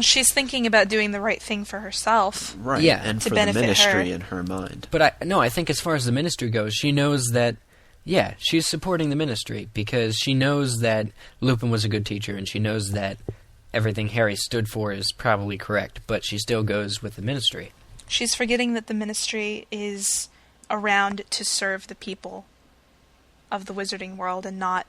she's thinking about doing the right thing for herself. Right, yeah, and to for benefit the ministry her. in her mind. But I think as far as the ministry goes, she knows that, yeah, she's supporting the ministry because she knows that Lupin was a good teacher and she knows that everything Harry stood for is probably correct, but she still goes with the ministry. She's forgetting that the ministry is around to serve the people of the wizarding world and not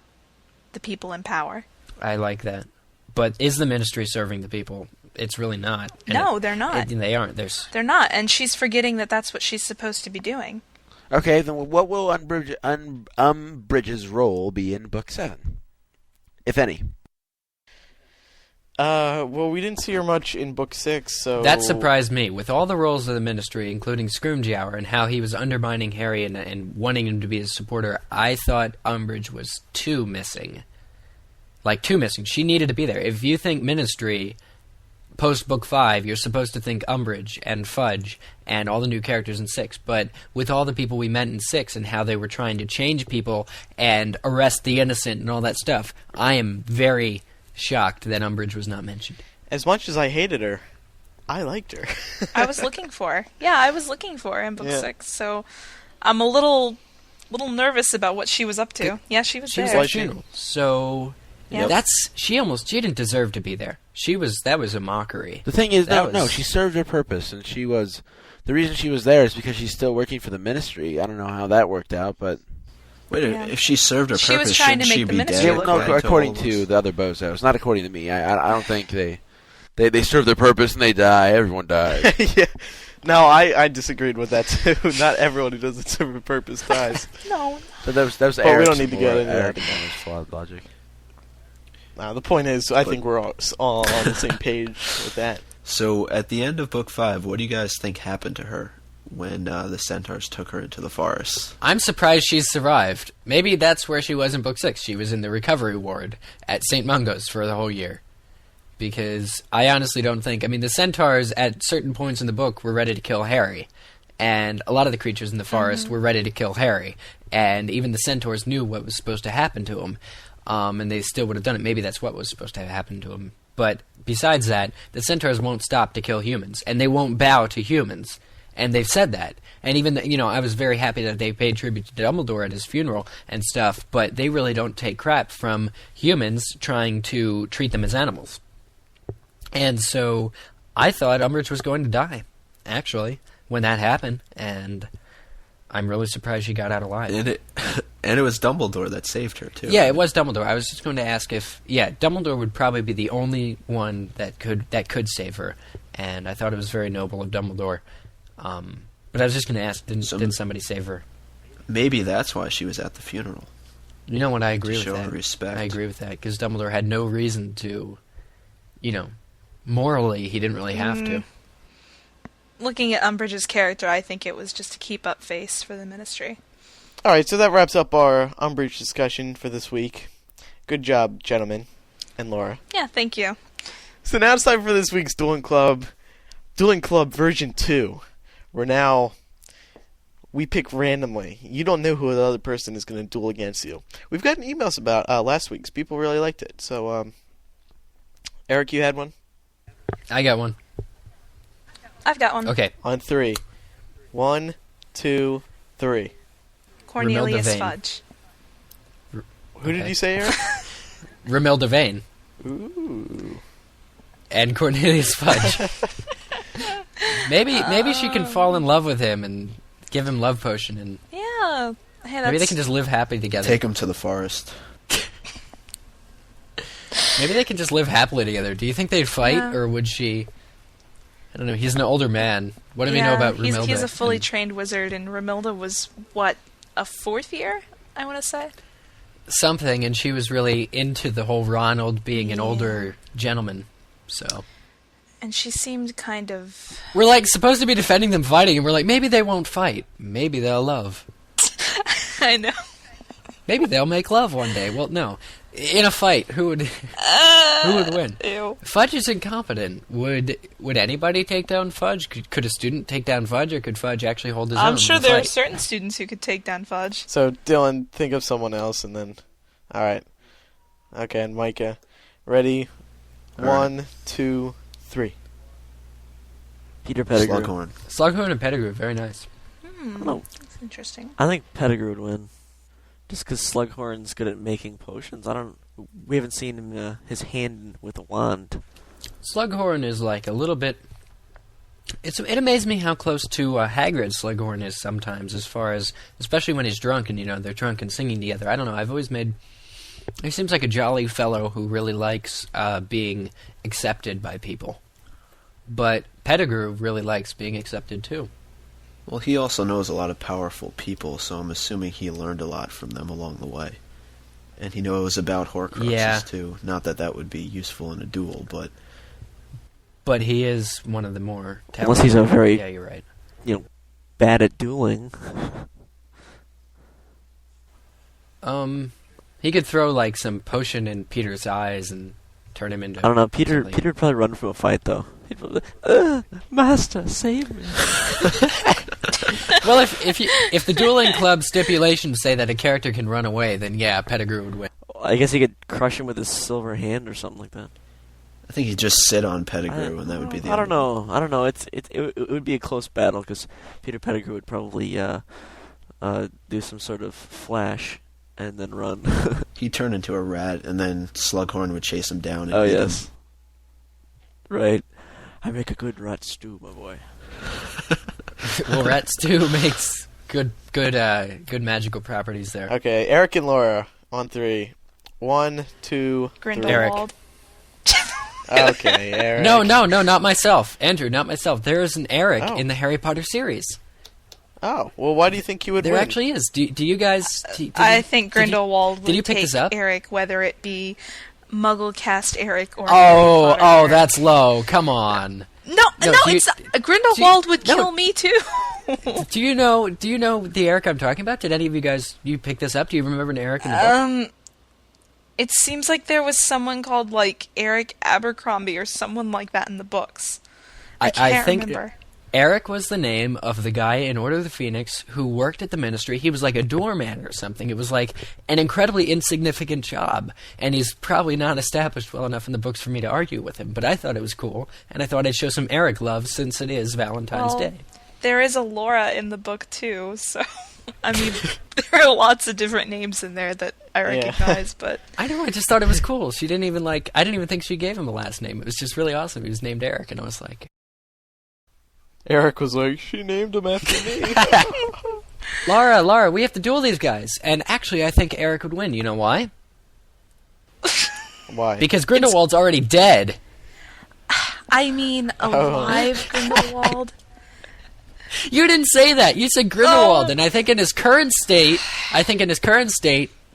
the people in power. I like that. But is the ministry serving the people? It's really not. No, they're not. They aren't. They're not, and she's forgetting that that's what she's supposed to be doing. Okay, then what will Umbridge's role be in Book 7? If any? Well, we didn't see her much in Book 6, so... That surprised me. With all the roles of the Ministry, including Scrimgeour, and how he was undermining Harry and wanting him to be his supporter, I thought Umbridge was too missing. Like, too missing. She needed to be there. If you think Ministry, post-Book 5, you're supposed to think Umbridge and Fudge and all the new characters in 6. But with all the people we met in 6 and how they were trying to change people and arrest the innocent and all that stuff, I am very... shocked that Umbridge was not mentioned. As much as I hated her, I liked her. I was looking for her. Yeah, I was looking for her in book 6, so I'm a little nervous about what she was up to. Yeah, she was there. She was at funeral, so Yeah. she didn't deserve to be there. That was a mockery. The thing is, no, she served her purpose, and the reason she was there is because she's still working for the ministry. I don't know how that worked out, but Wait, if she served her She was purpose, trying to shouldn't make she the be ministry dead? look no, according to the other bozos, not according to me. I don't think they serve their purpose and they die. Everyone dies. Yeah. No, I disagreed with that too. Not everyone who doesn't serve a purpose dies. No. But that was But we don't need to get into that. Eric's flawed logic. The point is, I think we're all on the same page with that. So, at the end of Book 5, what do you guys think happened to her when the centaurs took her into the forest? I'm surprised she's survived. Maybe that's where she was in Book 6. She was in the recovery ward at St. Mungo's for the whole year. Because I honestly don't think... I mean, the centaurs at certain points in the book were ready to kill Harry. And a lot of the creatures in the forest were ready to kill Harry. And even the centaurs knew what was supposed to happen to him. And they still would have done it. Maybe that's what was supposed to have happened to him. But besides that, the centaurs won't stop to kill humans. And they won't bow to humans. And they've said that. And even, I was very happy that they paid tribute to Dumbledore at his funeral and stuff. But they really don't take crap from humans trying to treat them as animals. And so I thought Umbridge was going to die, actually, when that happened. And I'm really surprised she got out alive. And it was Dumbledore that saved her, too. Yeah, it was Dumbledore. I was just going to ask if... Yeah, Dumbledore would probably be the only one that could save her. And I thought it was very noble of Dumbledore. But I was just going to ask, didn't somebody save her? Maybe that's why she was at the funeral. You know what? I agree with show that. her respect. I agree with that, because Dumbledore had no reason to, morally, he didn't really have to. Looking at Umbridge's character, I think it was just to keep up face for the ministry. All right, so that wraps up our Umbridge discussion for this week. Good job, gentlemen, and Laura. Yeah, thank you. So now it's time for this week's Dueling Club version 2. We pick randomly. You don't know who the other person is going to duel against you. We've gotten emails about last week's. People really liked it. So, Eric, you had one? I got one. I've got one. Okay. On 3. 1, 2, 3. Cornelius Vane. Fudge. Who did you say, Eric? Romilda Vane. Ooh. And Cornelius Fudge. Maybe she can fall in love with him and give him love potion, and Yeah. Hey, maybe they can just live happy together. Take him to the forest. Maybe they can just live happily together. Do you think they'd fight, Yeah. or would she... I don't know, he's an older man. What do we know about Romilda? He's a fully trained wizard, and Romilda was, a 4th year, I want to say? Something, and she was really into the whole Ronald being an older gentleman, so... And she seemed kind of... We're, supposed to be defending them fighting, and we're like, maybe they won't fight. Maybe they'll love. I know. Maybe they'll make love one day. Well, no. In a fight, who would win? Ew. Fudge is incompetent. Would anybody take down Fudge? Could a student take down Fudge, or could Fudge actually hold his own? I'm sure in the there are fight? certain students who could take down Fudge. So, Dylan, think of someone else, and then... All right. Okay, and Micah. Ready? All 1, 2, 3. Peter Pettigrew. Slughorn. Slughorn and Pettigrew, very nice. No. That's interesting. I think Pettigrew would win. Just because Slughorn's good at making potions. We haven't seen him, his hand with a wand. Slughorn is a little bit... It amazes me how close to Hagrid Slughorn is sometimes, as far as... Especially when he's drunk and, they're drunk and singing together. I don't know, I've always made... He seems like a jolly fellow who really likes being accepted by people. But Pettigrew really likes being accepted, too. Well, he also knows a lot of powerful people, so I'm assuming he learned a lot from them along the way. And he knows about Horcruxes, too. Not that would be useful in a duel, but... But he is one of the more talented... Unless he's a very... Yeah, you're right. Bad at dueling. He could throw, some potion in Peter's eyes and turn him into... I don't know, Peter something. would probably run from a fight, though. He'd probably, Master, save me. Well, if the dueling club stipulations say that a character can run away, then yeah, Pettigrew would win. I guess he could crush him with his silver hand or something like that. I think he'd just sit on Pettigrew, and that would be the. I don't know. It would be a close battle because Peter Pettigrew would probably do some sort of flash and then run. He'd turn into a rat, and then Slughorn would chase him down. And oh hit yes, him. Right. I make a good rat stew, my boy. Well, rat stew makes good magical properties there. Okay, Eric and Laura on 3. 1, 2, Grindelwald. Okay, Eric. No, not myself. Andrew, not myself. There is an Eric in the Harry Potter series. Oh, well, why do you think you would There win? actually is. Do you guys... I think Grindelwald would did you pick take this up? Eric, whether it be Mugglecast Eric or Harry Potter Eric. That's low. Come on. No, it's Grindelwald would kill me too. Do you know the Eric I'm talking about? Did any of you pick this up? Do you remember an Eric in the book? It seems like there was someone called like Eric Abercrombie or someone like that in the books. I can't remember. Eric was the name of the guy in Order of the Phoenix who worked at the Ministry. He was like a doorman or something. It was like an incredibly insignificant job, and he's probably not established well enough in the books for me to argue with him, but I thought it was cool, and I thought I'd show some Eric love since it is Valentine's Day. There is a Laura in the book, too, so... I mean, there are lots of different names in there that I recognize, but... I know, I just thought it was cool. She didn't even, I didn't even think she gave him a last name. It was just really awesome. He was named Eric, and I was like... Eric was like, she named him after me. Laura, we have to duel these guys. And actually, I think Eric would win. You know why? Why? Because Grindelwald's already dead. I mean, alive Grindelwald? You didn't say that. You said Grindelwald, and I think in his current state,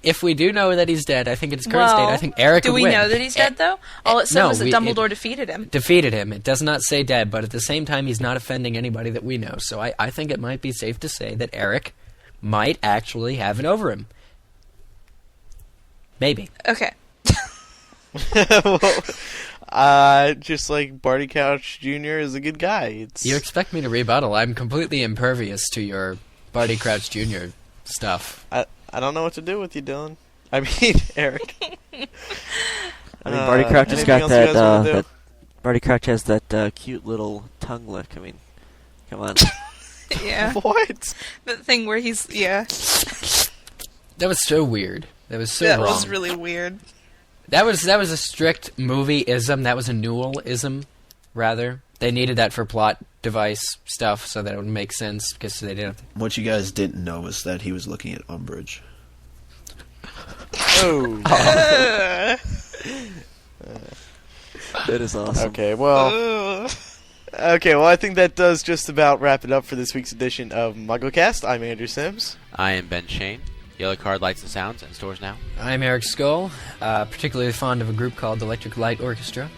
if we do know that he's dead, I think in his current state, I think Eric would win. Do we know that he's dead, though? All it said was that Dumbledore defeated him. Defeated him. It does not say dead, but at the same time, he's not offending anybody that we know. So I think it might be safe to say that Eric might actually have it over him. Maybe. Okay. Just like Barty Crouch Jr. is a good guy. You expect me to rebuttal? I'm completely impervious to your Barty Crouch Jr. stuff. I don't know what to do with you, Dylan. I mean, Eric. I mean, Barty Crouch has got that. Barty Crouch has that cute little tongue lick. I mean, come on. Yeah. What? The thing where he's That was so weird. That was so wrong. That was really weird. That was a strict movie-ism. That was a Newell-ism, rather. They needed that for plot device stuff so that it would make sense because they didn't. What you guys didn't know was that he was looking at Umbridge. Oh. That is awesome. Okay, well, I think that does just about wrap it up for this week's edition of Mugglecast. I'm Andrew Sims. I am Ben Shane. Yellow Card Lights and Sounds in stores now. I'm Eric Skull, particularly fond of a group called Electric Light Orchestra.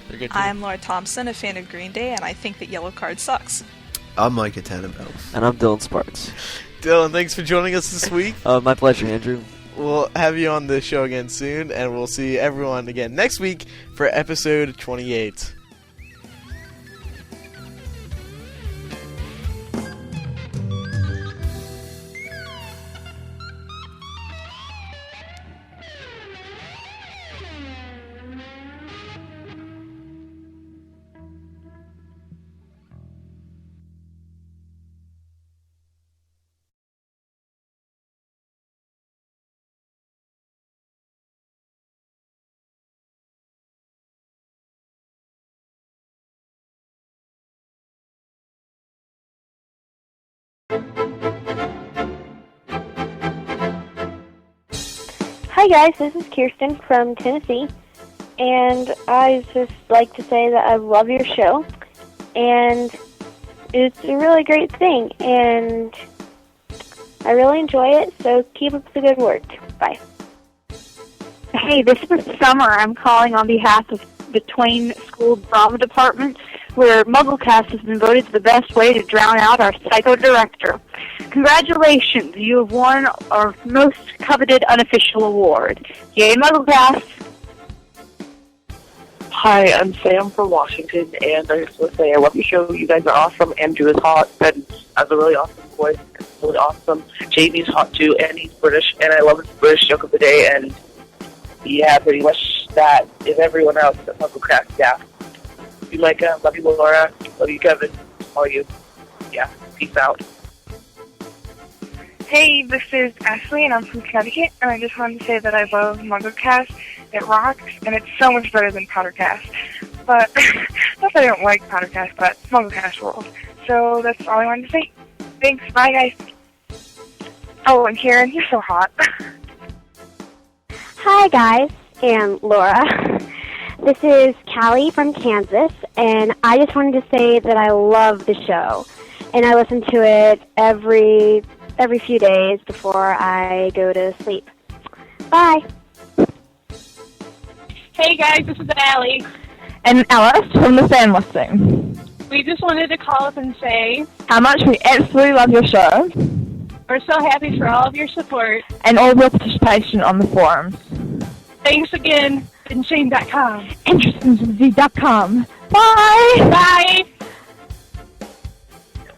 They're good too. I'm Laura Thompson, a fan of Green Day, and I think that Yellow Card sucks. I'm Micah Tannenbaum. And I'm Dylan Sparks. Dylan, thanks for joining us this week. My pleasure, Andrew. We'll have you on the show again soon, and we'll see everyone again next week for episode 28. Hi guys, this is Kirsten from Tennessee, and I just like to say that I love your show, and it's a really great thing, and I really enjoy it, so keep up the good work. Bye. Hey, this is Summer. I'm calling on behalf of the Twain School Drama Department, where Mugglecast has been voted the best way to drown out our psycho director. Congratulations, you have won our most coveted unofficial award. Yay, Mugglecast! Hi, I'm Sam from Washington, and I just want to say I love your show. You guys are awesome. Andrew is hot. Ben has a really awesome voice. It's really awesome. Jamie's hot too, and he's British, and I love his British joke of the day, and yeah, pretty much that is everyone else at Mugglecast staff. Love you, Micah. Love you, Laura. Love you, Kevin. All you. Yeah. Peace out. Hey, this is Ashley, and I'm from Connecticut, and I just wanted to say that I love Mugglecast. It rocks, and it's so much better than Pottercast. But, not that I don't like Pottercast, but Mugglecast rules. So that's all I wanted to say. Thanks, bye guys. Oh, and Karen, you're so hot. Hi, guys, and Laura. This is Callie from Kansas, and I just wanted to say that I love the show, and I listen to it every few days before I go to sleep. Bye. Hey guys, this is Allie. And Alice from the Fan Listing. We just wanted to call up and say how much we absolutely love your show. We're so happy for all of your support. And all your participation on the forums. Thanks again, InShane.com. InterestingZ.com. Bye! Bye!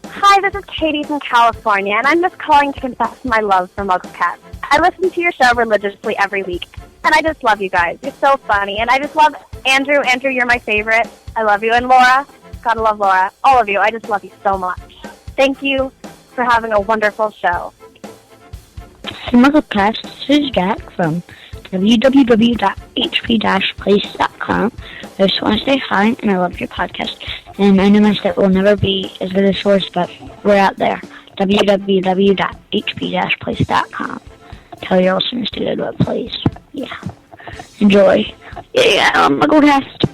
Hi, this is Katie from California, and I'm just calling to confess my love for Mugglecast. I listen to your show religiously every week, and I just love you guys. You're so funny, and I just love Andrew. Andrew, you're my favorite. I love you. And Laura, gotta love Laura. All of you, I just love you so much. Thank you for having a wonderful show. Mugglecast, this is Jack from www.hp-place.com. I just want to say hi, and I love your podcast. And I know my set will never be as good as yours, but we're out there. www.hp-place.com. Tell your listeners to go to it, please. Yeah. Enjoy. Yeah, Mugglecast.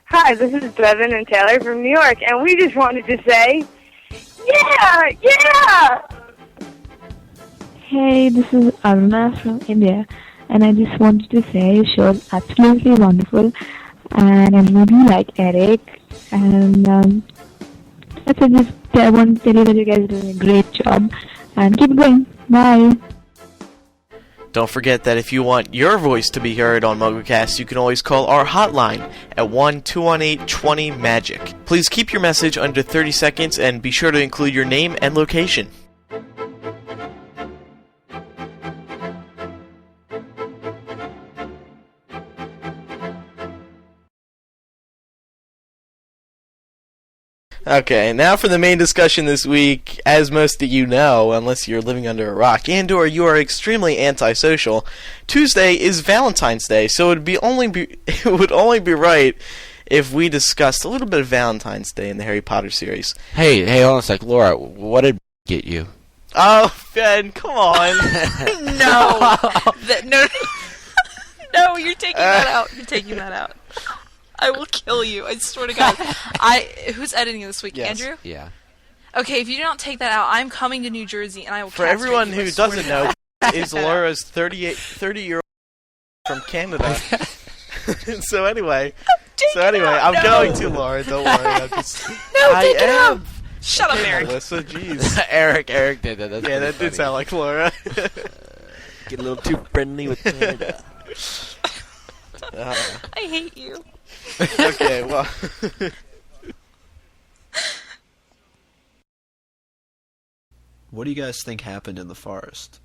Hi, this is Devin and Taylor from New York, and we just wanted to say, yeah, yeah! Hey, this is Aruna from India, and I just wanted to say your show is absolutely wonderful, and I really like Eric, and that's it. I want to tell you that you guys are doing a great job, and keep it going. Bye. Don't forget that if you want your voice to be heard on Mugglecast, you can always call our hotline at 1-218-20-MAGIC. Please keep your message under 30 seconds and be sure to include your name and location. Okay, now for the main discussion this week. As most of you know, unless you're living under a rock, and/or you are extremely antisocial, Tuesday is Valentine's Day, so it would only be right if we discussed a little bit of Valentine's Day in the Harry Potter series. Hey, hold on a sec, Laura. What did get you? Oh, Ben, come on! No, no, you're taking that out. You're taking that out. I will kill you. I swear to God. Who's editing this week? Yes. Andrew? Yeah. Okay, if you don't take that out, I'm coming to New Jersey and I will. For everyone who doesn't know, is Laura's 30-year-old from Canada. So anyway, I'm going to Laura. Don't worry. Take it out. Shut up, Eric. Melissa, jeez. Eric did that. Yeah, that did sound like Laura. Get a little too friendly with Canada. I hate you. Okay, well. What do you guys think happened in the forest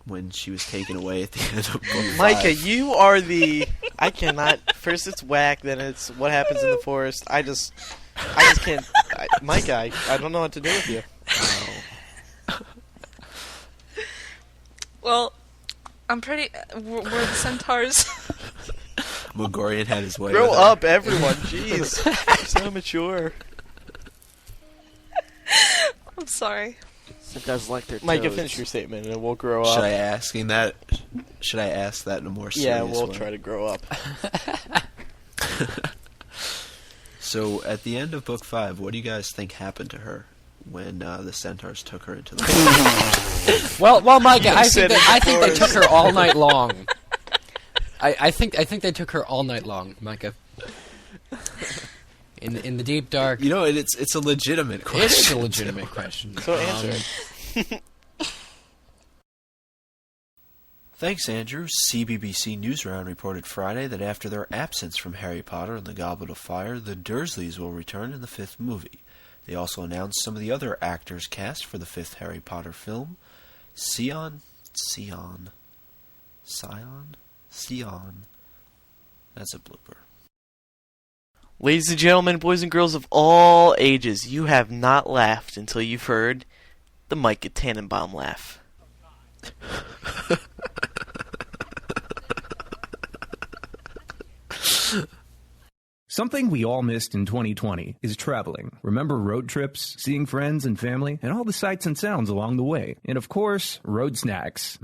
when she was taken away at the end of book 5? Micah, you are the... I cannot... First it's whack, then it's what happens in the forest. I just can't... Micah, I don't know what to do with you. Well, I'm pretty... We're the centaurs. Mogorian had his way. Grow up, everyone. Jeez. So mature. I'm sorry. Centaurs like their toes. Micah, finish your statement and we'll grow up. Should I ask that in a more serious way? Yeah, we'll try to grow up. So, at the end of book 5, what do you guys think happened to her when the centaurs took her into the forest? Well, Micah, I think they took her all night long. I think they took her all night long, Micah. In the deep dark. You know, it's a legitimate question. It is a legitimate question. So answer it. Thanks, Andrew. CBBC Newsround reported Friday that after their absence from Harry Potter and the Goblet of Fire, the Dursleys will return in the 5th movie. They also announced some of the other actors cast for the 5th Harry Potter film. Sion That's a blooper. Ladies and gentlemen, boys and girls of all ages, you have not laughed until you've heard the Micah Tannenbaum laugh. Something we all missed in 2020 is traveling. Remember road trips, seeing friends and family, and all the sights and sounds along the way. And of course, road snacks.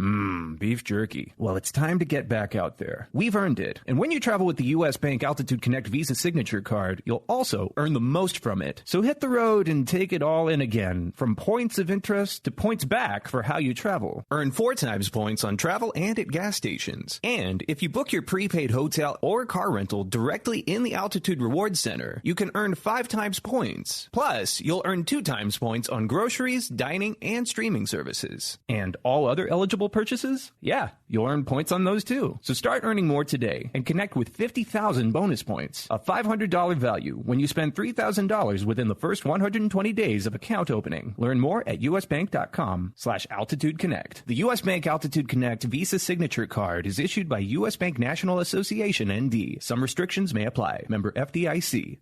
Beef jerky. Well, it's time to get back out there. We've earned it. And when you travel with the U.S. Bank Altitude Connect Visa Signature Card, you'll also earn the most from it. So hit the road and take it all in again, from points of interest to points back for how you travel. Earn 4 times points on travel and at gas stations. And if you book your prepaid hotel or car rental directly in the Altitude Rewards Center, you can earn 5 times points. Plus, you'll earn 2 times points on groceries, dining, and streaming services. And all other eligible purchases? Yeah, you'll earn points on those too. So start earning more today and connect with 50,000 bonus points, a $500 value when you spend $3,000 within the first 120 days of account opening. Learn more at usbank.com/Altitude Connect. The U.S. Bank Altitude Connect Visa Signature Card is issued by U.S. Bank National Association, ND. Some restrictions may apply. Member FDIC.